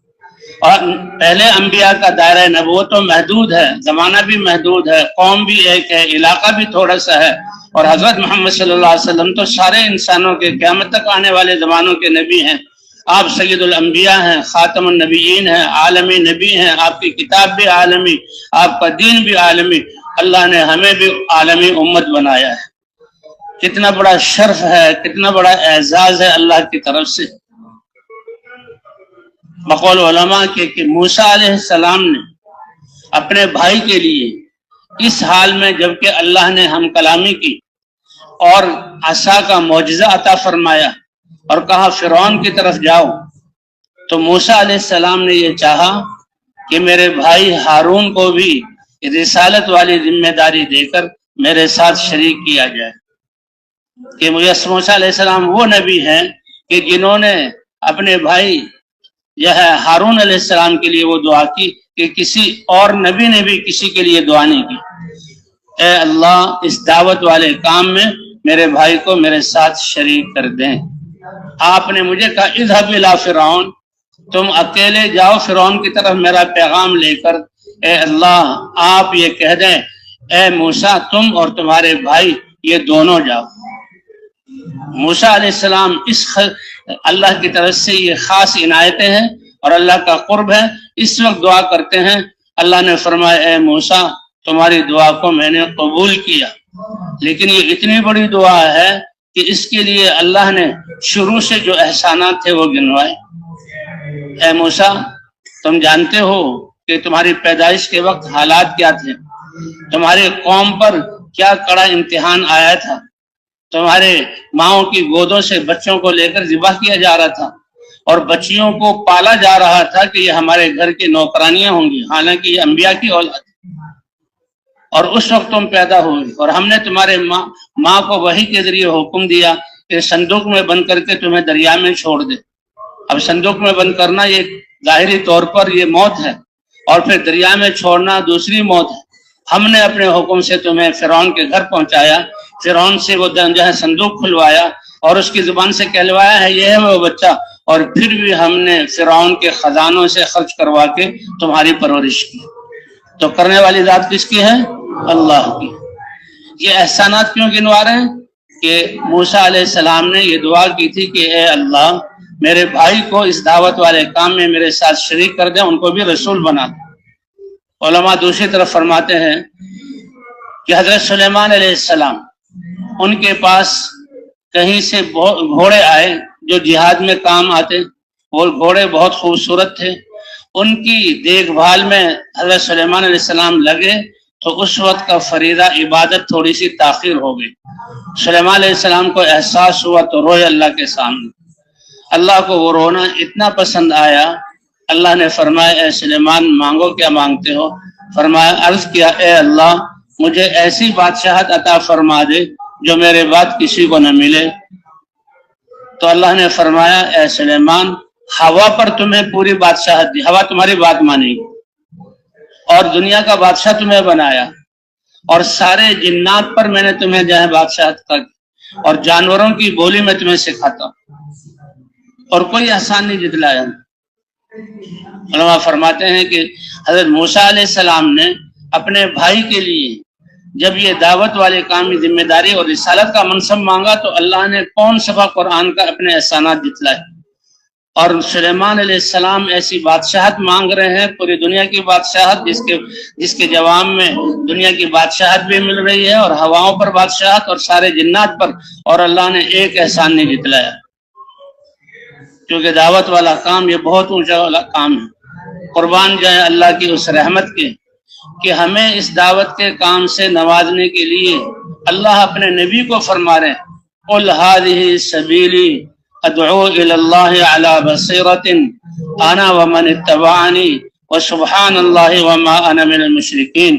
اور پہلے انبیاء کا دائرہ نبوت تو محدود ہے، زمانہ بھی محدود ہے، قوم بھی ایک ہے، علاقہ بھی تھوڑا سا ہے، اور حضرت محمد صلی اللہ علیہ وسلم تو سارے انسانوں کے، قیامت تک آنے والے زمانوں کے نبی ہیں۔ آپ سید الانبیاء ہیں، خاتم النبیین ہیں، عالمی نبی ہیں، آپ کی کتاب بھی عالمی، آپ کا دین بھی عالمی، اللہ نے ہمیں بھی عالمی امت بنایا ہے۔ کتنا بڑا شرف ہے، کتنا بڑا اعزاز ہے اللہ کی طرف سے۔ بقول علماء کے کہ موسیٰ علیہ السلام نے اپنے بھائی کے لیے اس حال میں جبکہ اللہ نے ہم کلامی کی اور عصا کا معجزہ عطا فرمایا اور کہا فرعون کی طرف جاؤ، تو موسیٰ علیہ السلام نے یہ چاہا کہ میرے بھائی ہارون کو بھی رسالت والی ذمہ داری دے کر میرے ساتھ شریک کیا جائے، کہ موسیٰ علیہ السلام وہ نبی ہیں کہ جنہوں نے اپنے بھائی ہارون علیہ السلام کے لیے وہ دعا کی کہ کسی اور نبی نے بھی کسی کے لیے دعا نہیں کی، اے اللہ اس دعوت والے کام میں میرے بھائی کو میرے ساتھ شریک کر دیں۔ آپ نے مجھے کہا اذهب الى فرعون، تم اکیلے جاؤ فرعون کی طرف میرا پیغام لے کر، اے اللہ آپ یہ کہہ دیں اے موسیٰ تم اور تمہارے بھائی یہ دونوں جاؤ۔ موسیٰ علیہ السلام اس اللہ کی طرف سے یہ خاص عنایتیں ہیں اور اللہ کا قرب ہے، اس وقت دعا کرتے ہیں، اللہ نے فرمایا اے موسیٰ تمہاری دعا کو میں نے قبول کیا، لیکن یہ اتنی بڑی دعا ہے کہ اس کے لیے اللہ نے شروع سے جو احسانات تھے وہ گنوائے۔ اے موسیٰ تم جانتے ہو کہ تمہاری پیدائش کے وقت حالات کیا تھے، تمہاری قوم پر کیا کڑا امتحان آیا تھا، تمہارے ماؤں کی گودوں سے بچوں کو لے کر ذبح کیا جا رہا تھا اور بچیوں کو پالا جا رہا تھا کہ یہ ہمارے گھر کی نوکرانیاں ہوں گی، حالانکہ یہ انبیاء کی اولاد ہے۔ اور اس وقت تم پیدا ہوئی اور ہم نے تمہارے ماں کو وحی کے ذریعے حکم دیا کہ صندوق میں بند کر کے تمہیں دریا میں چھوڑ دے۔ اب صندوق میں بند کرنا یہ ظاہری طور پر یہ موت ہے، اور پھر دریا میں چھوڑنا دوسری موت ہے۔ ہم نے اپنے حکم سے تمہیں فرعون کے گھر پہنچایا، فرعون سے وہ جو ہے صندوق کھلوایا اور اس کی زبان سے کہلوایا ہے یہ ہے وہ بچہ، اور پھر بھی ہم نے فرعون کے خزانوں سے خرچ کروا کے تمہاری پرورش کی۔ تو کرنے والی ذات کس کی ہے؟ اللہ کی۔ یہ احسانات کیوں گنوا رہے ہیں؟ کہ موسیٰ علیہ السلام نے یہ دعا کی تھی کہ اے اللہ میرے بھائی کو اس دعوت والے کام میں میرے ساتھ شریک کر دیں، ان کو بھی رسول بنا دیں۔ علماء دوسری طرف فرماتے ہیں کہ حضرت سلیمان علیہ السلام، ان کے پاس کہیں سے گھوڑے آئے جو جہاد میں کام آتے، وہ گھوڑے بہت خوبصورت تھے، ان کی دیکھ بھال میں حضرت سلیمان علیہ السلام لگے تو اس وقت کا فریضہ عبادت تھوڑی سی تاخیر ہو گئی۔ سلیمان علیہ السلام کو احساس ہوا تو روئے اللہ کے سامنے۔ اللہ کو وہ رونا اتنا پسند آیا، اللہ نے فرمایا اے سلیمان مانگو کیا مانگتے ہو؟ فرمایا عرض کیا اے اللہ مجھے ایسی بادشاہت عطا فرما دے جو میرے بعد کسی کو نہ ملے۔ تو اللہ نے فرمایا اے سلیمان ہوا پر تمہیں پوری بادشاہت دی، ہوا تمہاری بات مانے گی، اور دنیا کا بادشاہ تمہیں بنایا، اور سارے جنات پر میں نے تمہیں جو ہے بادشاہت کا، اور جانوروں کی بولی میں تمہیں سکھاتا ہوں، اور کوئی احسان نہیں جتلایا۔ علماء فرماتے ہیں کہ حضرت موسیٰ علیہ السلام نے اپنے بھائی کے لیے جب یہ دعوت والے کام کی ذمہ داری اور رسالت کا منصب مانگا تو اللہ نے کون صفحہ قرآن کا اپنے احسانات جتلائے، اور سلیمان علیہ السلام ایسی بادشاہت مانگ رہے ہیں، پوری دنیا کی بادشاہت، جس کے جواب میں دنیا کی بادشاہت بھی مل رہی ہے، اور ہواؤں پر بادشاہت اور سارے جنات پر، اور اللہ نے ایک احسان نہیں جتلایا۔ کیونکہ دعوت والا کام یہ بہت اونچا والا کام ہے۔ قربان جائے اللہ کی اس رحمت کے کہ ہمیں اس دعوت کے کام سے نوازنے کے لیے اللہ اپنے نبی کو فرما رہے ہیں قُلْ هَذِهِ سَبِيلِي أَدْعُو إِلَى اللَّهِ عَلَى بَصِيرَةٍ أَنَا وَمَنِ اتَّبَعَنِي وَسُبْحَانَ اللَّهِ وَمَا أَنَا مِنَ الْمُشْرِكِينَ۔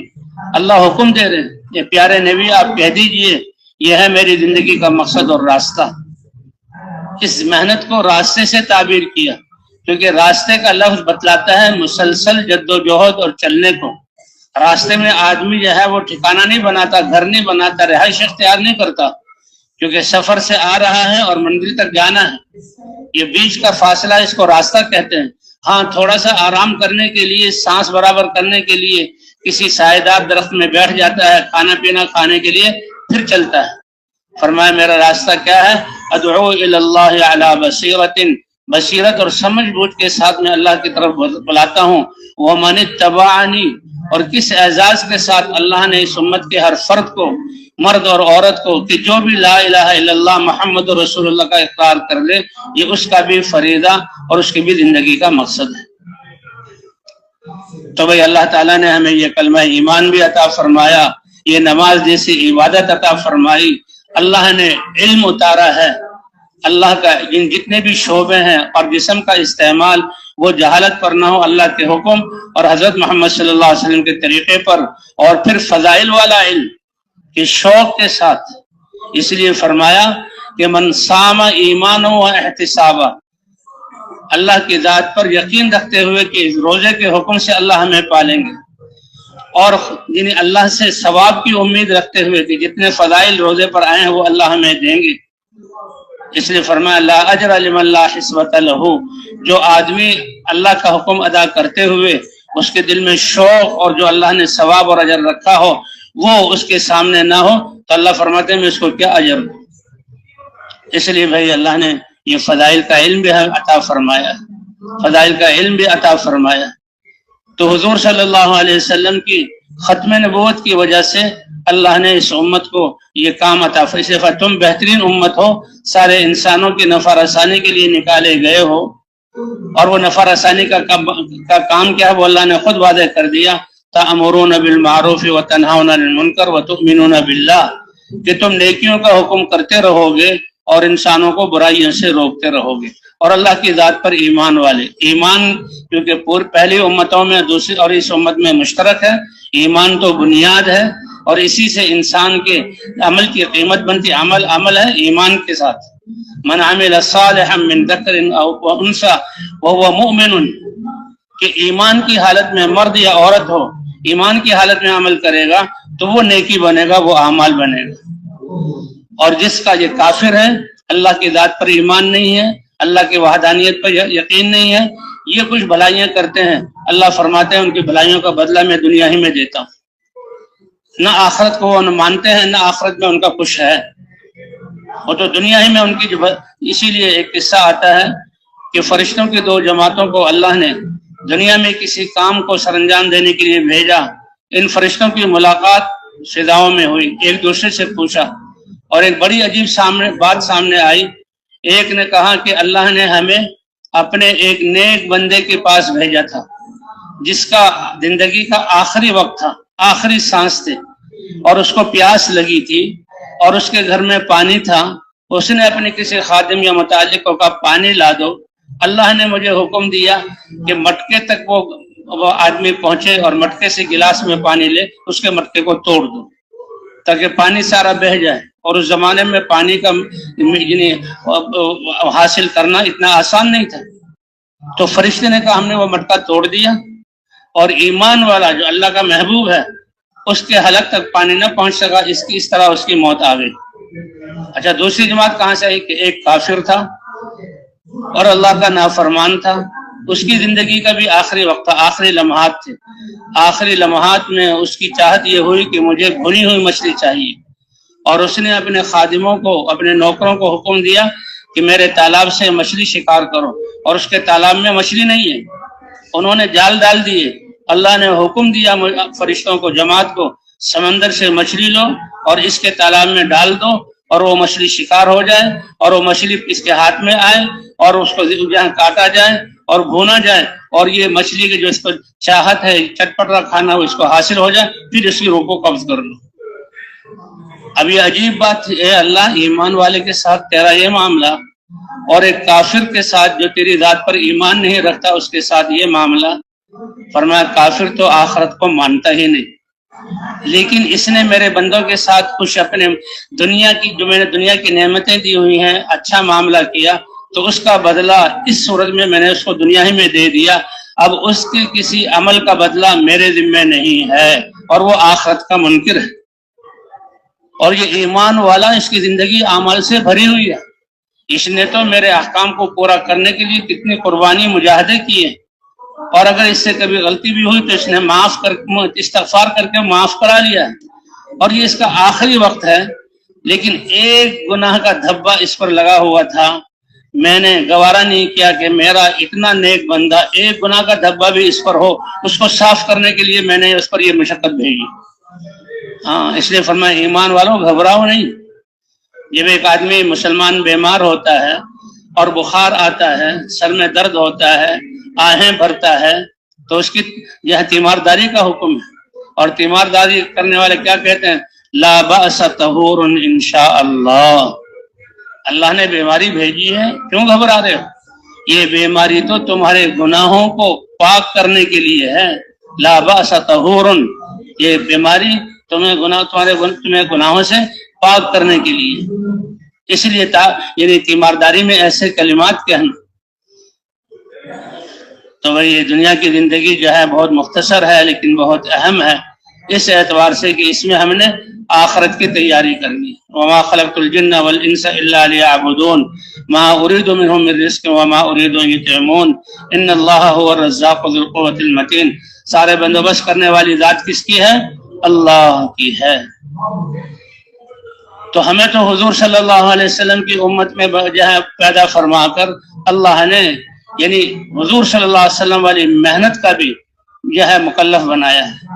اللہ حکم دے رہے ہیں یہ پیارے نبی آپ کہہ دیجئے یہ ہے میری زندگی کا مقصد اور راستہ۔ اس محنت کو راستے سے تعبیر کیا کیونکہ راستے کا لفظ بتلاتا ہے مسلسل جد و جہد اور چلنے کو۔ راستے میں آدمی جو ہے وہ ٹھکانہ نہیں بناتا، گھر نہیں بناتا، رہائش اختیار نہیں کرتا، کیونکہ سفر سے آ رہا ہے اور منزل تک جانا ہے۔ یہ بیچ کا فاصلہ اس کو راستہ کہتے ہیں۔ ہاں تھوڑا سا آرام کرنے کے لیے، سانس برابر کرنے کے لیے کسی سائیدار درخت میں بیٹھ جاتا ہے، کھانا پینا کھانے کے لیے پھر چلتا ہے۔ فرمایا میرا راستہ کیا ہے؟ ادعو الی اللہ علی بصیرۃ، بصیرت اور سمجھ بوجھ کے ساتھ میں اللہ کی طرف بلاتا ہوں۔ ومن اتبعنی، اور کس اعزاز کے ساتھ اللہ نے اس امت کے ہر فرد کو، مرد اور عورت کو، کہ جو بھی لا الہ الا اللہ محمد رسول اللہ کا اقرار کر لے یہ اس کا بھی فریضہ اور اس کی بھی زندگی کا مقصد ہے۔ تو بھئی اللہ تعالیٰ نے ہمیں یہ کلمہ ایمان بھی عطا فرمایا، یہ نماز جیسی عبادت عطا فرمائی، اللہ نے علم اتارا ہے، اللہ کا جتنے بھی شعبے ہیں، اور جسم کا استعمال وہ جہالت پر نہ ہو، اللہ کے حکم اور حضرت محمد صلی اللہ علیہ وسلم کے طریقے پر، اور پھر فضائل والا علم کہ شوق کے ساتھ۔ اس لیے فرمایا کہ من صام ایمان و احتسابا، اللہ کی ذات پر یقین رکھتے ہوئے کہ اس روزے کے حکم سے اللہ ہمیں پالیں گے، اور یعنی اللہ سے ثواب کی امید رکھتے ہوئے کہ جتنے فضائل روزے پر آئے ہیں وہ اللہ ہمیں دیں گے۔ اس لیے فرمایا لا اجر لمن لا حسبۃ لہ، جو آدمی اللہ کا حکم ادا کرتے ہوئے اس کے دل میں شوق اور جو اللہ نے ثواب اور اجر رکھا ہو وہ اس کے سامنے نہ ہو تو اللہ فرماتے ہیں میں اس کو کیا اجر دوں۔ اس لیے بھائی اللہ نے یہ فضائل کا علم بھی عطا فرمایا، فضائل کا علم بھی عطا فرمایا۔ تو حضور صلی اللہ علیہ وسلم کی ختم نبوت کی وجہ سے اللہ نے اس امت کو یہ کام عطا فرمایا۔ تم بہترین امت ہو، سارے انسانوں کی نفع رسانی کے لیے نکالے گئے ہو، اور وہ نفع رسانی کا کام کیا ہے وہ اللہ نے خود واضح کر دیا، تأمرون بالمعروف وتنہون عن المنکر وتؤمنون باللہ، کہ تم نیکیوں کا حکم کرتے رہو گے اور انسانوں کو برائیوں سے روکتے رہو گے، اور اللہ کی ذات پر ایمان والے۔ ایمان کیونکہ پہلی امتوں میں دوسری اور اس امت میں مشترک ہے، ایمان تو بنیاد ہے، اور اسی سے انسان کے عمل کی قیمت بنتی، عمل ہے ایمان کے ساتھ۔ من عمل صالحا من ذکر او انثى وهو مؤمن، کہ ایمان کی حالت میں مرد یا عورت ہو، ایمان کی حالت میں عمل کرے گا تو وہ نیکی بنے گا، وہ اعمال بنے گا۔ اور جس کا یہ کافر ہے اللہ کی ذات پر ایمان نہیں ہے، اللہ کی وحدانیت پر یقین نہیں ہے، یہ کچھ بھلائیاں کرتے ہیں، اللہ فرماتے ہیں ان کی بھلائیوں کا بدلہ میں دنیا ہی میں دیتا ہوں۔ نہ آخرت کو وہ نہ مانتے ہیں، نہ آخرت میں ان کا کچھ ہے، وہ تو دنیا ہی میں ان کی اسی لیے ایک قصہ آتا ہے کہ فرشتوں کی دو جماعتوں کو اللہ نے دنیا میں کسی کام کو سر انجام دینے کے لیے بھیجا۔ ان فرشتوں کی ملاقات فضاؤں میں ہوئی، ایک دوسرے سے پوچھا اور ایک بڑی عجیب بات سامنے آئی۔ ایک نے کہا کہ اللہ نے ہمیں اپنے ایک نیک بندے کے پاس بھیجا تھا جس کا زندگی کا آخری وقت تھا، آخری سانس تھے، اور اس کو پیاس لگی تھی اور اس کے گھر میں پانی تھا۔ اس نے اپنے کسی خادم یا متعلق کو کہا پانی لا دو۔ اللہ نے مجھے حکم دیا کہ مٹکے تک وہ آدمی پہنچے اور مٹکے سے گلاس میں پانی لے، اس کے مٹکے کو توڑ دو تاکہ پانی سارا بہہ جائے۔ اور اس زمانے میں پانی کا حاصل کرنا اتنا آسان نہیں تھا۔ تو فرشتے نے کہا ہم نے وہ مٹکا توڑ دیا، اور ایمان والا جو اللہ کا محبوب ہے اس کے حلق تک پانی نہ پہنچ سکا، اس طرح اس کی موت آ گئی۔ اچھا، دوسری جماعت کہاں سے آئی کہ ایک کافر تھا اور اللہ کا نافرمان تھا، اس کی زندگی کا بھی آخری وقت تھا، آخری لمحات تھے۔ آخری لمحات میں اس کی چاہت یہ ہوئی کہ مجھے بھنی ہوئی مچھلی چاہیے، اور اس نے اپنے خادموں کو، اپنے نوکروں کو حکم دیا کہ میرے تالاب سے مچھلی شکار کرو، اور اس کے تالاب میں مچھلی نہیں ہے۔ انہوں نے جال ڈال دیے۔ اللہ نے حکم دیا فرشتوں کو، جماعت کو، سمندر سے مچھلی لو اور اس کے تالاب میں ڈال دو، اور وہ مچھلی شکار ہو جائے، اور وہ مچھلی اس کے ہاتھ میں آئے اور اس کو جہاں کاٹا جائے اور بھونا جائے، اور یہ مچھلی کی جو اس کو چاہت ہے چٹپٹا کھانا، وہ اس کو حاصل ہو جائے، پھر اس کی روح کو قبض کر لو۔ اب یہ عجیب بات، اے اللہ، ایمان والے کے ساتھ تیرا یہ معاملہ، اور ایک کافر کے ساتھ جو تیری ذات پر ایمان نہیں رکھتا اس کے ساتھ یہ معاملہ۔ فرمایا کافر تو آخرت کو مانتا ہی نہیں، لیکن اس نے میرے بندوں کے ساتھ کچھ اپنے دنیا کی، جو میں نے دنیا کی نعمتیں دی ہوئی ہیں، اچھا معاملہ کیا، تو اس کا بدلہ اس صورت میں نے اس کو دنیا ہی میں دے دیا۔ اب اس کے کسی عمل کا بدلہ میرے ذمہ نہیں ہے، اور وہ آخرت کا منکر ہے۔ اور یہ ایمان والا، اس کی زندگی اعمال سے بھری ہوئی ہے، اس نے تو میرے احکام کو پورا کرنے کے لیے کتنی قربانی مجاہدے کیے، اور اگر اس سے کبھی غلطی بھی ہوئی تو اس نے استغفار کر کے معاف کرا لیا، اور یہ اس کا آخری وقت ہے۔ لیکن ایک گناہ کا دھبا اس پر لگا ہوا تھا، میں نے گوارا نہیں کیا کہ میرا اتنا نیک بندہ ایک گناہ کا دھبا بھی اس پر ہو، اس کو صاف کرنے کے لیے میں نے اس پر یہ مشقت بھیجی۔ ہاں، اس لیے فرمایا ایمان والوں گھبراؤ نہیں۔ جب ایک آدمی مسلمان بیمار ہوتا ہے اور بخار آتا ہے، سر میں درد ہوتا ہے، آہیں بھرتا ہے، تو اس کی یہ تیمارداری کا حکم ہے، اور تیمارداری کرنے والے کیا کہتے ہیں؟ لا بأس طہور انشاء اللہ۔ اللہ نے بیماری بھیجی ہے، کیوں گھبرا رہے ہو؟ یہ بیماری تو تمہارے گناہوں کو پاک کرنے کے لیے ہے۔ لا بأس طہور، یہ بیماری تمہیں گناہوں سے پاک کرنے کے لیے۔ اس لیے یعنی تیمارداری میں ایسے کلمات کہنا۔ تو بھائی یہ دنیا کی زندگی جو ہے بہت مختصر ہے لیکن بہت اہم ہے، اس اعتبار سے کہ اس میں ہم نے آخرت کی تیاری کرنی۔ وما خلقت الجن والانس الا ليعبدون ما اريد منهم من رزق وما اريد ان يطعمون ان الله هو الرزاق ذو القوة المتين۔ سارے بندوبست کرنے والی ذات کس کی ہے؟ اللہ کی ہے۔ تو ہمیں تو حضور صلی اللہ علیہ وسلم کی امت میں جو ہے پیدا فرما کر اللہ نے یعنی حضور صلی اللہ علیہ وسلم والی محنت کا بھی جو ہے مکلف بنایا ہے۔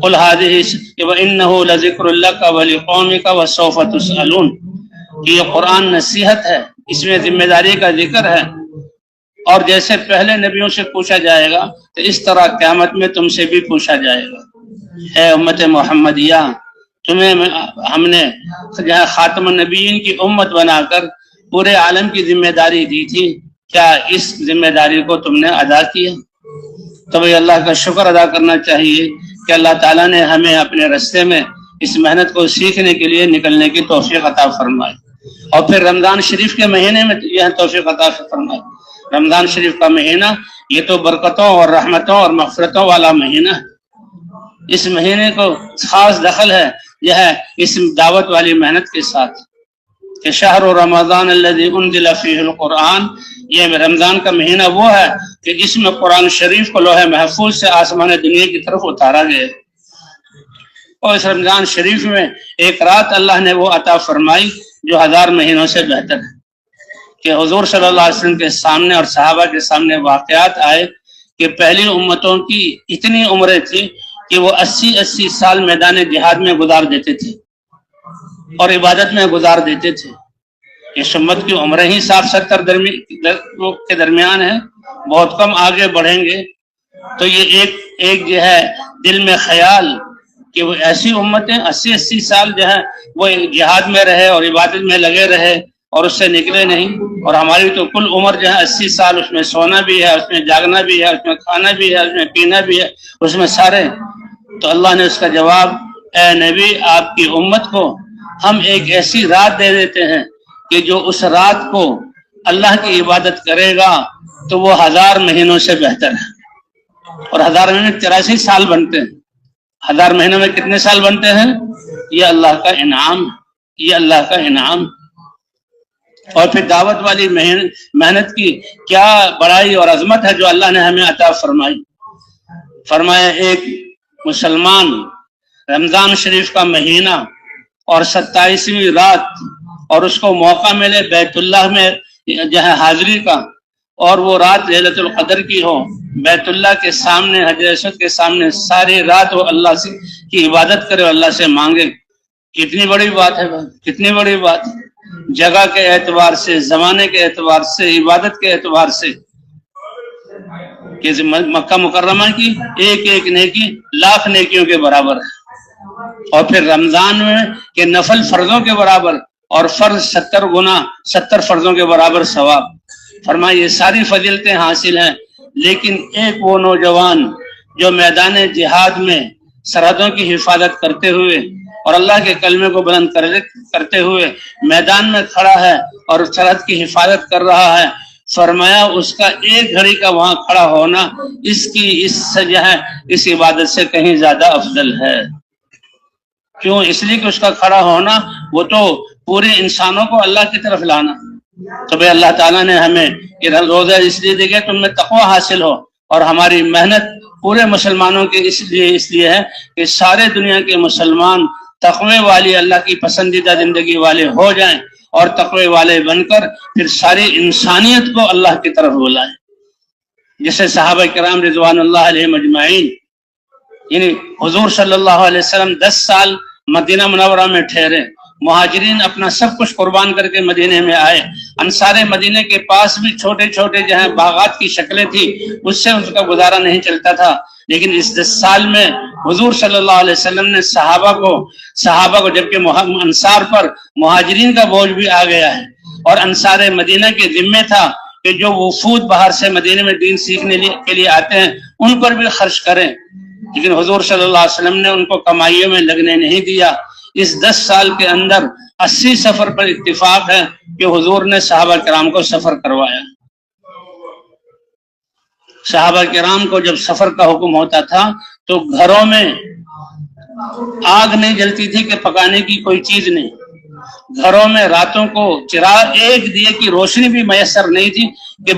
قل هذه وانه لذکر لک ولقومک وسوف تسألون، یہ قرآن نصیحت ہے، اس میں ذمہ داری کا ذکر ہے، اور جیسے پہلے نبیوں سے پوچھا جائے گا تو اس طرح قیامت میں تم سے بھی پوچھا جائے گا۔ اے امت محمدیہ، تمہیں ہم نے خاتم النبیین کی امت بنا کر پورے عالم کی ذمہ داری دی تھی، کیا اس ذمہ داری کو تم نے ادا کیا؟ تو بھئی اللہ کا شکر ادا کرنا چاہیے کہ اللہ تعالیٰ نے ہمیں اپنے راستے میں اس محنت کو سیکھنے کے لیے نکلنے کی توفیق عطا فرمائی، اور پھر رمضان شریف کے مہینے میں یہ توفیق عطا فرمائی۔ رمضان شریف کا مہینہ یہ تو برکتوں اور رحمتوں اور مغفرتوں والا مہینہ ہے۔ اس مہینے کو خاص دخل ہے یہ ہے اس دعوت والی محنت کے ساتھ۔ کہ شہر رمضان الذی انزل فیہ القرآن، یہ رمضان کا مہینہ وہ ہے کہ جس میں قرآن شریف کو لوح محفوظ سے آسمان دنیا کی طرف اتارا گیا، اور اس رمضان شریف میں ایک رات اللہ نے وہ عطا فرمائی جو 1000 مہینوں سے بہتر ہے، کہ حضور صلی اللہ علیہ وسلم کے سامنے اور صحابہ کے سامنے واقعات آئے کہ پہلی امتوں کی اتنی عمریں تھی کہ وہ 80 سال میدان جہاد میں گزار دیتے تھے اور عبادت میں گزار دیتے تھے۔ اس امت کی عمریں ہی 60-70 کے درمیان ہے، بہت کم آگے بڑھیں گے۔ تو یہ ایک جو ہے دل میں خیال کہ وہ ایسی امتیں 80 سال جو ہے وہ جہاد میں رہے اور عبادت میں لگے رہے اور اس سے نکلے نہیں، اور ہماری تو کل عمر جو ہے 80 سال، اس میں سونا بھی ہے، اس میں جاگنا بھی ہے، اس میں کھانا بھی ہے، اس میں پینا بھی ہے، اس میں سارے۔ تو اللہ نے اس کا جواب، اے نبی آپ کی امت کو ہم ایک ایسی رات دے دیتے ہیں کہ جو اس رات کو اللہ کی عبادت کرے گا تو وہ 1000 مہینوں سے بہتر ہے۔ اور 1000 مہینے 83 سال بنتے ہیں۔ 1000 مہینوں میں کتنے سال بنتے ہیں؟ یہ اللہ کا انعام، یہ اللہ کا انعام۔ اور پھر دعوت والی محنت کی کیا بڑائی اور عظمت ہے جو اللہ نے ہمیں عطا فرمائی۔ فرمایا ایک مسلمان رمضان شریف کا مہینہ اور 27ویں رات اور اس کو موقع ملے بیت اللہ میں جو ہے حاضری کا، اور وہ رات لیلۃ القدر کی ہو، بیت اللہ کے سامنے حجر اسود کے سامنے ساری رات وہ اللہ سے کی عبادت کرے اور اللہ سے مانگے، کتنی بڑی بات ہے، کتنی بڑی بات ہے۔ جگہ کے اعتبار سے، زمانے کے اعتبار سے، عبادت کے اعتبار سے، کہ مکہ مکرمہ کی ایک نیکی 1,00,000 نیکیوں کے برابر ہے، اور پھر رمضان میں کہ نفل فرضوں کے برابر اور فرض 70 گنا 70 فرضوں کے برابر ثواب۔ فرمایا یہ ساری فضیلتیں حاصل ہیں، لیکن ایک وہ نوجوان جو میدان جہاد میں سرحدوں کی حفاظت کرتے ہوئے اور اللہ کے کلمے کو بلند کرتے ہوئے میدان میں کھڑا ہے اور سرحد کی حفاظت کر رہا ہے، فرمایا اس کا ایک گھڑی کا وہاں کھڑا ہونا اس عبادت سے کہیں زیادہ افضل ہے۔ کیوں؟ اس لیے کہ اس کا کھڑا ہونا وہ تو پورے انسانوں کو اللہ کی طرف لانا۔ تو بھئی اللہ تعالیٰ نے ہمیں یہ روزہ اس لیے دے گا تم میں تقوی حاصل ہو، اور ہماری محنت پورے مسلمانوں کے اس لیے ہے کہ سارے دنیا کے مسلمان تقوی والی اللہ کی پسندیدہ زندگی والے ہو جائیں اور تقوی والے بن کر پھر ساری انسانیت کو اللہ کی طرف بلائیں۔ جیسے صحابہ کرام رضوان اللہ علیہم اجمعین، یعنی حضور صلی اللہ علیہ وسلم 10 سال مدینہ منورہ میں ٹھہرے، مہاجرین اپنا سب کچھ قربان کر کے مدینے میں آئے، انصار مدینہ کے پاس بھی چھوٹے چھوٹے جہاں باغات کی شکلیں تھی، اس سے ان کا گزارا نہیں چلتا تھا، لیکن اس 10 سال میں حضور صلی اللہ علیہ وسلم نے صحابہ کو جبکہ انصار پر مہاجرین کا بوجھ بھی آ گیا ہے، اور انصار مدینہ کے ذمے تھا کہ جو وفود باہر سے مدینے میں دین سیکھنے کے لیے آتے ہیں ان پر بھی خرچ کریں، لیکن حضور صلی اللہ علیہ وسلم نے ان کو کمائیوں میں لگنے نہیں دیا۔ اس 10 سال کے اندر 80 سفر پر اتفاق ہے کہ حضور نے صحابہ کرام کو سفر کروایا۔ صحابہ کرام کو جب سفر کا حکم ہوتا تھا تو گھروں میں آگ نہیں جلتی تھی کہ پکانے کی کوئی چیز نہیں، گھروں میں راتوں کو چراغ ایک دیے کی روشنی بھی میسر نہیں تھی کہ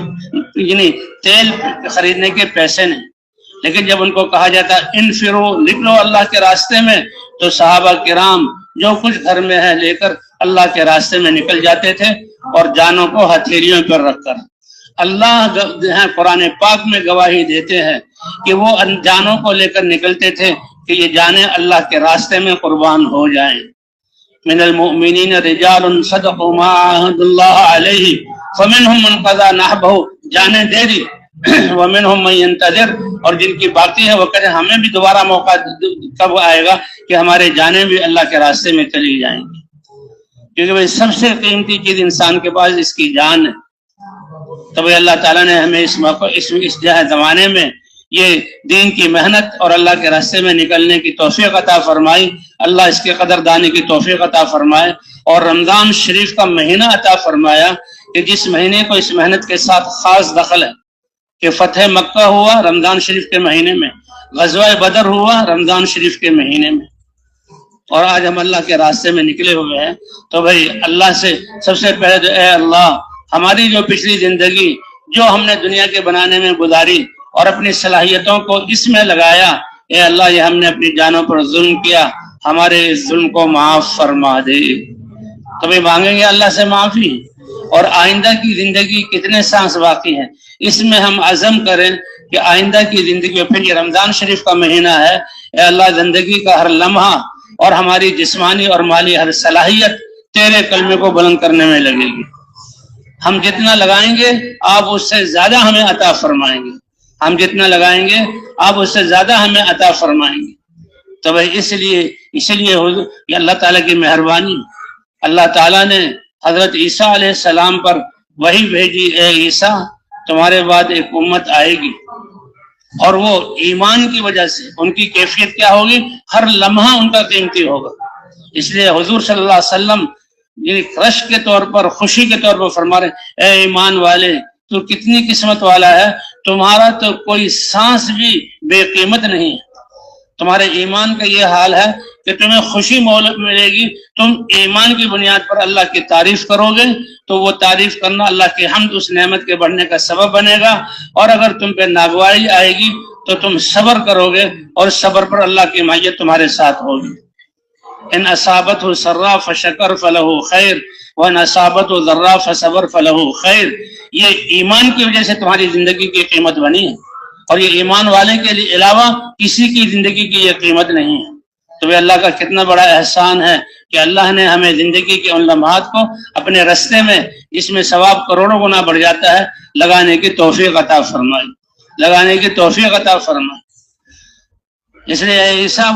یعنی تیل خریدنے کے پیسے نہیں، لیکن جب ان کو کہا جاتا انفرو نکلو اللہ کے راستے میں تو صحابہ کرام جو کچھ گھر میں ہے لے کر اللہ کے راستے میں نکل جاتے تھے، اور جانوں کو ہتھیلیوں پر رکھ کر۔ اللہ قرآن پاک میں گواہی دیتے ہیں کہ وہ جانوں کو لے کر نکلتے تھے کہ یہ جانیں اللہ کے راستے میں قربان ہو جائیں۔ من المؤمنین رجال صدقوا ما عاهدوا الله علیہ فمنهم من قضى نحبه، جانیں دے دی، ومنهم من ينتظر، اور جن کی باقی ہے وہ کہتے ہیں ہمیں بھی دوبارہ موقع کب آئے گا کہ ہمارے جانیں بھی اللہ کے راستے میں چلی جائیں گی، کیونکہ سب سے قیمتی چیز انسان کے پاس اس کی جان ہے۔ تب اللہ تعالیٰ نے ہمیں اس موقع اس زمانے میں یہ دین کی محنت اور اللہ کے راستے میں نکلنے کی توفیق عطا فرمائی، اللہ اس کے قدردانی کی توفیق عطا فرمائے، اور رمضان شریف کا مہینہ عطا فرمایا کہ جس مہینے کو اس محنت کے ساتھ خاص دخل ہے کہ فتح مکہ ہوا رمضان شریف کے مہینے میں، غزوہ بدر ہوا رمضان شریف کے مہینے میں، اور آج ہم اللہ کے راستے میں نکلے ہوئے ہیں، تو بھائی اللہ سے سب سے پہلے تو اے اللہ ہماری جو پچھلی زندگی جو ہم نے دنیا کے بنانے میں گزاری اور اپنی صلاحیتوں کو اس میں لگایا، اے اللہ یہ ہم نے اپنی جانوں پر ظلم کیا، ہمارے اس ظلم کو معاف فرما دے۔ تو بھائی مانگیں گے اللہ سے معافی، اور آئندہ کی زندگی کتنے سانس باقی ہیں اس میں ہم عزم کریں کہ آئندہ کی زندگی، پھر یہ رمضان شریف کا مہینہ ہے، اے اللہ زندگی کا ہر لمحہ اور ہماری جسمانی اور مالی ہر صلاحیت تیرے کلمے کو بلند کرنے میں لگے گی۔ ہم جتنا لگائیں گے آپ اس سے زیادہ ہمیں عطا فرمائیں گے، ہم جتنا لگائیں گے آپ اس سے زیادہ ہمیں عطا فرمائیں گے۔ تو بھائی اس لیے حضور یہ اللہ تعالیٰ کی مہربانی، اللہ تعالیٰ نے حضرت عیسیٰ علیہ السلام پر وحی بھیجی، اے عیسیٰ تمہارے بعد ایک امت آئے گی، اور وہ ایمان کی وجہ سے ان کی کیفیت کیا ہوگی، ہر لمحہ ان کا قیمتی ہوگا۔ اس لیے حضور صلی اللہ علیہ وسلم رشک کے طور پر، خوشی کے طور پر فرما رہے، اے ایمان والے تو کتنی قسمت والا ہے، تمہارا تو کوئی سانس بھی بے قیمت نہیں ہے۔ تمہارے ایمان کا یہ حال ہے کہ تمہیں خوشی ملے گی، تم ایمان کی بنیاد پر اللہ کی تعریف کرو گے تو وہ تعریف کرنا اللہ کی حمد اس نعمت کے بڑھنے کا سبب بنے گا، اور اگر تم پہ ناگواری آئے گی تو تم صبر کرو گے اور صبر پر اللہ کی معیت تمہارے ساتھ ہوگی۔ ان اصابتہ سرا فشکر فلہ خیر وان اصابتہ ضرا فصبر فلہ خیر۔ یہ ایمان کی وجہ سے تمہاری زندگی کی قیمت بنی ہے، اور یہ ایمان والے کے علاوہ کسی کی زندگی کی یہ قیمت نہیں ہے۔ تو یہ اللہ کا کتنا بڑا احسان ہے کہ اللہ نے ہمیں زندگی کے ان لمحات کو اپنے رستے میں، جس میں ثواب کروڑوں گنا بڑھ جاتا ہے، لگانے کی توفیق عطا فرمائی، لگانے کی توفیق عطا فرمائی۔ اس لیے عیسیٰ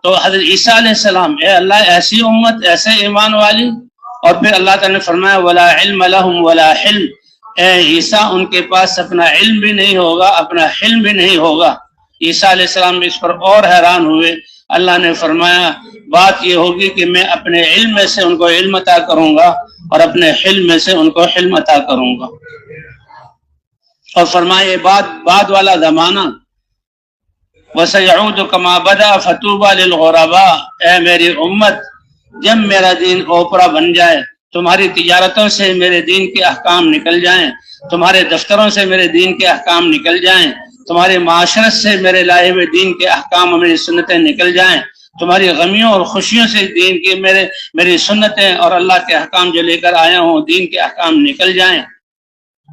تو حضرت عیسیٰ علیہ السلام، اے اللہ ایسی امت، ایسے ایمان والی، اور پھر اللہ تعالیٰ نے فرمایا ولا علم لہم ولا حلم، اے عیسیٰ ان کے پاس اپنا علم بھی نہیں ہوگا، اپنا حلم بھی نہیں ہوگا۔ عیسیٰ علیہ السلام اس پر اور حیران ہوئے۔ اللہ نے فرمایا بات یہ ہوگی کہ میں اپنے علم میں سے ان کو علم عطا کروں گا اور اپنے حلم میں سے ان کو حلم عطا کروں گا۔ اور فرمایا بعد والا زمانہ وَسَيَعُودُ كَمَا بَدَأَ فَطُوبَى لِلْغُرَبَاءِ، اے میری امت جب میرا دین اوپرا بن جائے، تمہاری تجارتوں سے میرے دین کے احکام نکل جائیں، تمہارے دفتروں سے میرے دین کے احکام نکل جائیں، تمہارے معاشرت سے میرے لائے ہوئے دین کے احکام اور میری سنتیں نکل جائیں، تمہاری غمیوں اور خوشیوں سے دین کی میری سنتیں اور اللہ کے احکام جو لے کر آیا ہوں دین کے احکام نکل جائیں،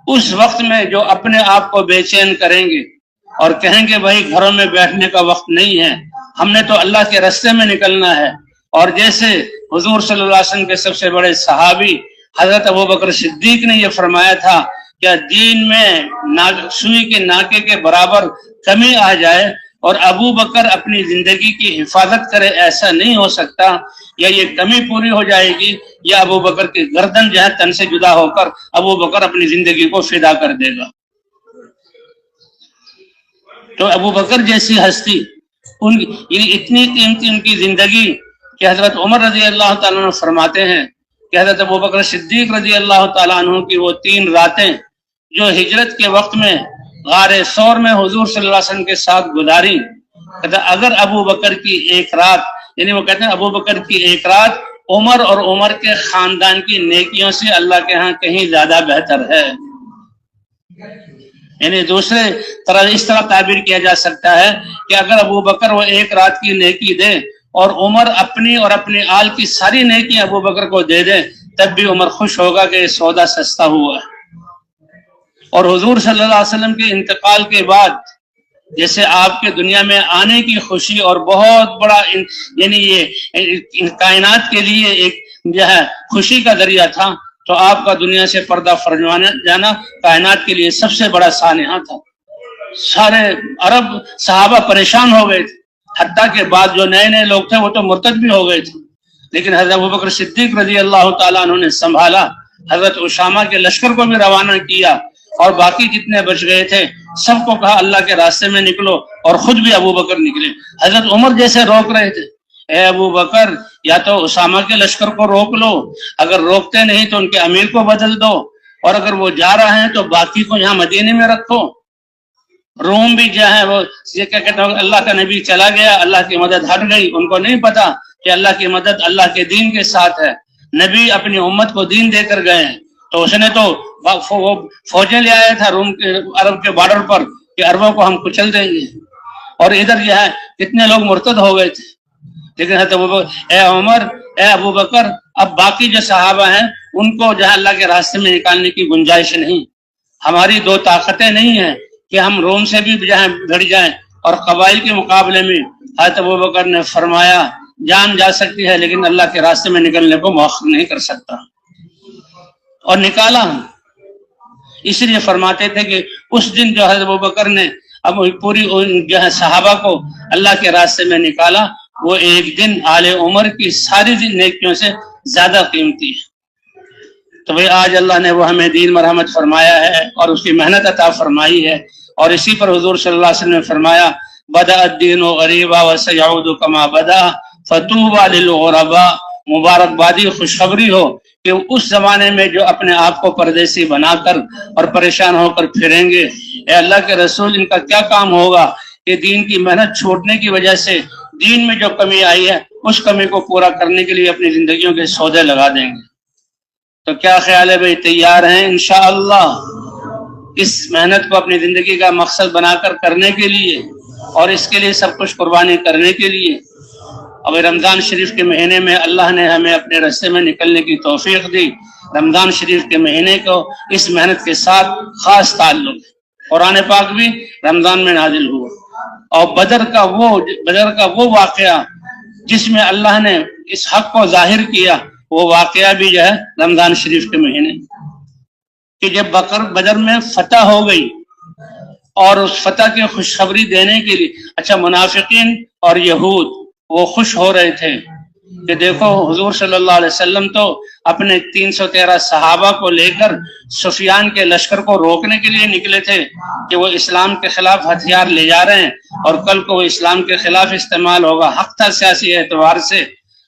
اس وقت میں جو اپنے آپ کو بے چین کریں گے اور کہیں گے بھائی گھروں میں بیٹھنے کا وقت نہیں ہے، ہم نے تو اللہ کے راستے میں نکلنا ہے۔ اور جیسے حضور صلی اللہ علیہ وسلم کے سب سے بڑے صحابی حضرت ابوبکر صدیق نے یہ فرمایا تھا کہ دین میں سوئی کے ناکے کے برابر کمی آ جائے اور ابو بکر اپنی زندگی کی حفاظت کرے، ایسا نہیں ہو سکتا، یا یہ کمی پوری ہو جائے گی یا ابو بکر کی گردن جو ہے تن سے جدا ہو کر ابو بکر اپنی زندگی کو فدا کر دے گا۔ تو ابو بکر جیسی ہستی یعنی اتنی قیمتی ان کی زندگی کہ حضرت عمر رضی اللہ تعالیٰ عنہ فرماتے ہیں کہ حضرت ابوبکر صدیق رضی اللہ تعالیٰ عنہ کی وہ 3 راتیں جو ہجرت کے وقت میں غار ثور میں حضور صلی اللہ علیہ وسلم کے ساتھ گزاری، اگر ابو بکر کی ایک رات، یعنی وہ کہتے ہیں ابو بکر کی ایک رات عمر اور عمر کے خاندان کی نیکیوں سے اللہ کے ہاں کہیں زیادہ بہتر ہے۔ یعنی دوسرے طرح اس طرح تعبیر کیا جا سکتا ہے کہ اگر ابو بکر وہ ایک رات کی نیکی دے اور عمر اپنی اور اپنے آل کی ساری نیکی ابو بکر کو دے دے، تب بھی عمر خوش ہوگا کہ یہ سودا سستا ہوا ہے۔ اور حضور صلی اللہ علیہ وسلم کے انتقال کے بعد جیسے آپ کے دنیا میں آنے کی خوشی اور بہت بڑا یعنی یہ کائنات کے لیے ایک جو ہے خوشی کا ذریعہ تھا، تو آپ کا دنیا سے پردہ فرمانے جانا کائنات کے لیے سب سے بڑا سانحہ تھا۔ سارے عرب صحابہ پریشان ہو گئے تھے، حتیٰ کہ بعد جو نئے لوگ تھے وہ تو مرتد بھی ہو گئے تھے، لیکن حضرت ابوبکر صدیق رضی اللہ تعالیٰ عنہ نے سنبھالا، حضرت اسامہ کے لشکر کو بھی روانہ کیا اور باقی جتنے بچ گئے تھے سب کو کہا اللہ کے راستے میں نکلو، اور خود بھی ابوبکر نکلے۔ حضرت عمر جیسے روک رہے تھے، اے ابو بکر یا تو اسامہ کے لشکر کو روک لو، اگر روکتے نہیں تو ان کے امیر کو بدل دو، اور اگر وہ جا رہے ہیں تو باقی کو یہاں مدینے میں رکھو۔ روم بھی جو ہے وہ یہ کیا کہتے ہیں اللہ کا نبی چلا گیا، اللہ کی مدد ہٹ گئی، ان کو نہیں پتا کہ اللہ کی مدد اللہ کے دین کے ساتھ ہے، نبی اپنی امت کو دین دے کر گئے ہیں، تو اس نے تو فوجیں لے آیا تھا روم کے عرب کے بارڈر پر کہ عربوں کو ہم کچل دیں گے، اور ادھر جو ہے کتنے لوگ مرتد ہو گئے تھے، لیکن حضرت اے عمر اے ابو بکر، اب باقی جو صحابہ ہیں ان کو جہاں اللہ کے راستے میں نکالنے کی گنجائش نہیں، ہماری دو طاقتیں نہیں ہیں کہ ہم روم سے بھی جہاں بھڑ جائیں، اور قبائل کے مقابلے میں حضرت ابو بکر نے فرمایا جان جا سکتی ہے لیکن اللہ کے راستے میں نکلنے کو مؤخر نہیں کر سکتا، اور نکالا ہم۔ اس لیے فرماتے تھے کہ اس دن جو حضرت ابو بکر نے اب پوری جو ہے صحابہ کو اللہ کے راستے میں نکالا، وہ ایک دن آل عمر کی ساری نیکیوں سے زیادہ قیمتی ہے۔ تو بھئی آج اللہ نے وہ ہمیں دین مرحمت فرمایا ہے اور اس کی محنت عطا فرمائی ہے، اور اسی پر حضور صلی اللہ علیہ وسلم نے فرمایا بدأ الدین غریبا وسیعود کما بدأ فطوبى للغرباء، مبارکبادی خوشخبری ہو کہ اس زمانے میں جو اپنے آپ کو پردیسی بنا کر اور پریشان ہو کر پھریں گے، اے اللہ کے رسول ان کا کیا کام ہوگا کہ دین کی محنت چھوڑنے کی وجہ سے دین میں جو کمی آئی ہے اس کمی کو پورا کرنے کے لیے اپنی زندگیوں کے سودے لگا دیں گے۔ تو کیا خیال ہے بھائی، تیار ہیں انشاءاللہ اس محنت کو اپنی زندگی کا مقصد بنا کر کرنے کے لیے، اور اس کے لیے سب کچھ قربانی کرنے کے لیے؟ اب رمضان شریف کے مہینے میں اللہ نے ہمیں اپنے راستے میں نکلنے کی توفیق دی۔ رمضان شریف کے مہینے کو اس محنت کے ساتھ خاص تعلق ہے، قرآن پاک بھی رمضان میں نازل ہوا، اور بدر کا وہ واقعہ جس میں اللہ نے اس حق کو ظاہر کیا، وہ واقعہ بھی جو ہے رمضان شریف کے مہینے، کہ جب بدر میں فتح ہو گئی اور اس فتح کی خوشخبری دینے کے لیے، اچھا منافقین اور یہود وہ خوش ہو رہے تھے کہ دیکھو حضور صلی اللہ علیہ وسلم تو اپنے 313 صحابہ کو لے کر سفیان کے لشکر کو روکنے کے لیے نکلے تھے کہ وہ اسلام کے خلاف ہتھیار لے جا رہے ہیں اور کل کو وہ اسلام کے خلاف استعمال ہوگا، حق تھا سیاسی اعتبار سے،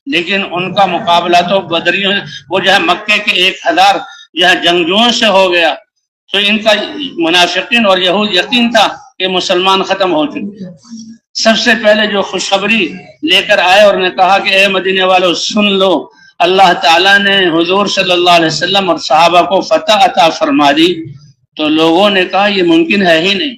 لیکن ان کا مقابلہ تو بدریوں وہ جو ہے مکے کے 1000 جو ہے جنگجوؤں سے ہو گیا۔ تو ان کا منافقین اور یہود یقین تھا کہ مسلمان ختم ہو چکے۔ سب سے پہلے جو خوشخبری لے کر آئے اور نے کہا کہ اے مدینے والوں سن لو، اللہ تعالیٰ نے حضور صلی اللہ علیہ وسلم اور صحابہ کو فتح عطا فرما دی۔ تو لوگوں نے کہا یہ ممکن ہے ہی نہیں،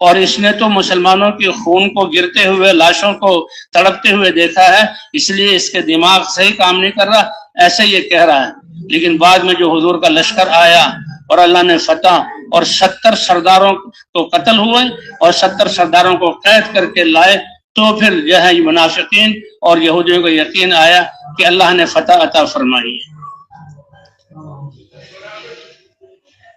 اور اس نے تو مسلمانوں کے خون کو گرتے ہوئے، لاشوں کو تڑپتے ہوئے دیکھا ہے، اس لیے اس کے دماغ صحیح کام نہیں کر رہا، ایسے یہ کہہ رہا ہے۔ لیکن بعد میں جو حضور کا لشکر آیا اور اللہ نے فتح، اور 70 سرداروں کو قتل ہوئے اور 70 سرداروں کو قید کر کے لائے، تو پھر جو ہے منافقین اور یہودیوں کو یقین آیا کہ اللہ نے فتح عطا فرمائی ہے۔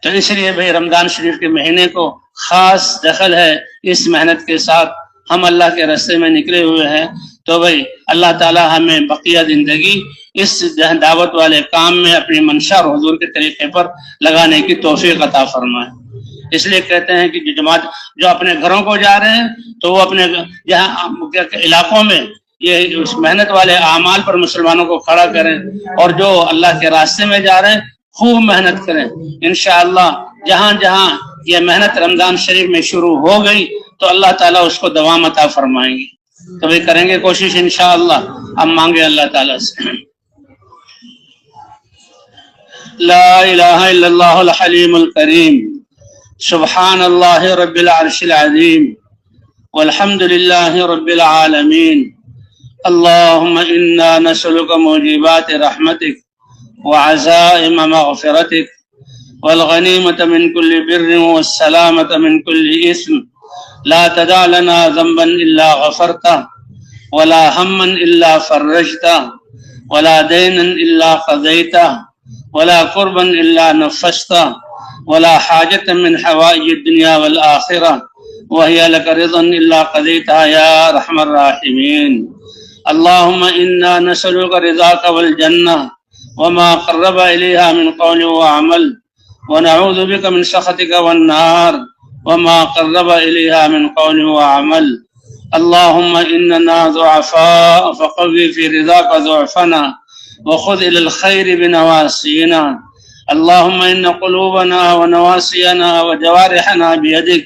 تو اس لیے بھائی رمضان شریف کے مہینے کو خاص دخل ہے اس محنت کے ساتھ، ہم اللہ کے راستے میں نکلے ہوئے ہیں۔ تو بھائی اللہ تعالی ہمیں بقیہ زندگی اس دعوت والے کام میں اپنی منشا اور حضور کے طریقے پر لگانے کی توفیق عطا فرمائے۔ اس لیے کہتے ہیں کہ جو جماعت جو اپنے گھروں کو جا رہے ہیں تو وہ اپنے یہاں علاقوں میں یہ اس محنت والے اعمال پر مسلمانوں کو کھڑا کریں، اور جو اللہ کے راستے میں جا رہے ہیں خوب محنت کریں۔ انشاءاللہ جہاں جہاں یہ محنت رمضان شریف میں شروع ہو گئی تو اللہ تعالیٰ اس کو دوام عطا فرمائیں گے۔ تو بھی کریں گے کوشش انشاءاللہ، ہم مانگے اللہ تعالیٰ سے۔ لا الہ الا اللہ الحلیم الکریم، سبحان اللہ رب العرش العظیم، والحمد للہ رب العالمین۔ اللہم انا نسألک موجبات رحمتک وعزائم مغفرتک والغنیمة من كل بر والسلامة من كل اسم، لا تدع لنا ذنبا الا غفرته ولا هما الا فرجته ولا دينا الا قضيته ولا قربا الا نفسته ولا حاجة من حوائج الدنيا والآخرة وهي لك رضا الا قضيتها يا ارحم الراحمين۔ اللهم انا نسألك رضاك والجنة وما قرب اليها من قول وعمل، ونعوذ بك من سخطك والنار وما قرب إليها من قول وعمل۔ اللهم إننا ضعفاء فقوي في رضاك ضعفنا وخذ إلى الخير بنواسينا۔ اللهم إن قلوبنا ونواسينا وجوارحنا بيدك،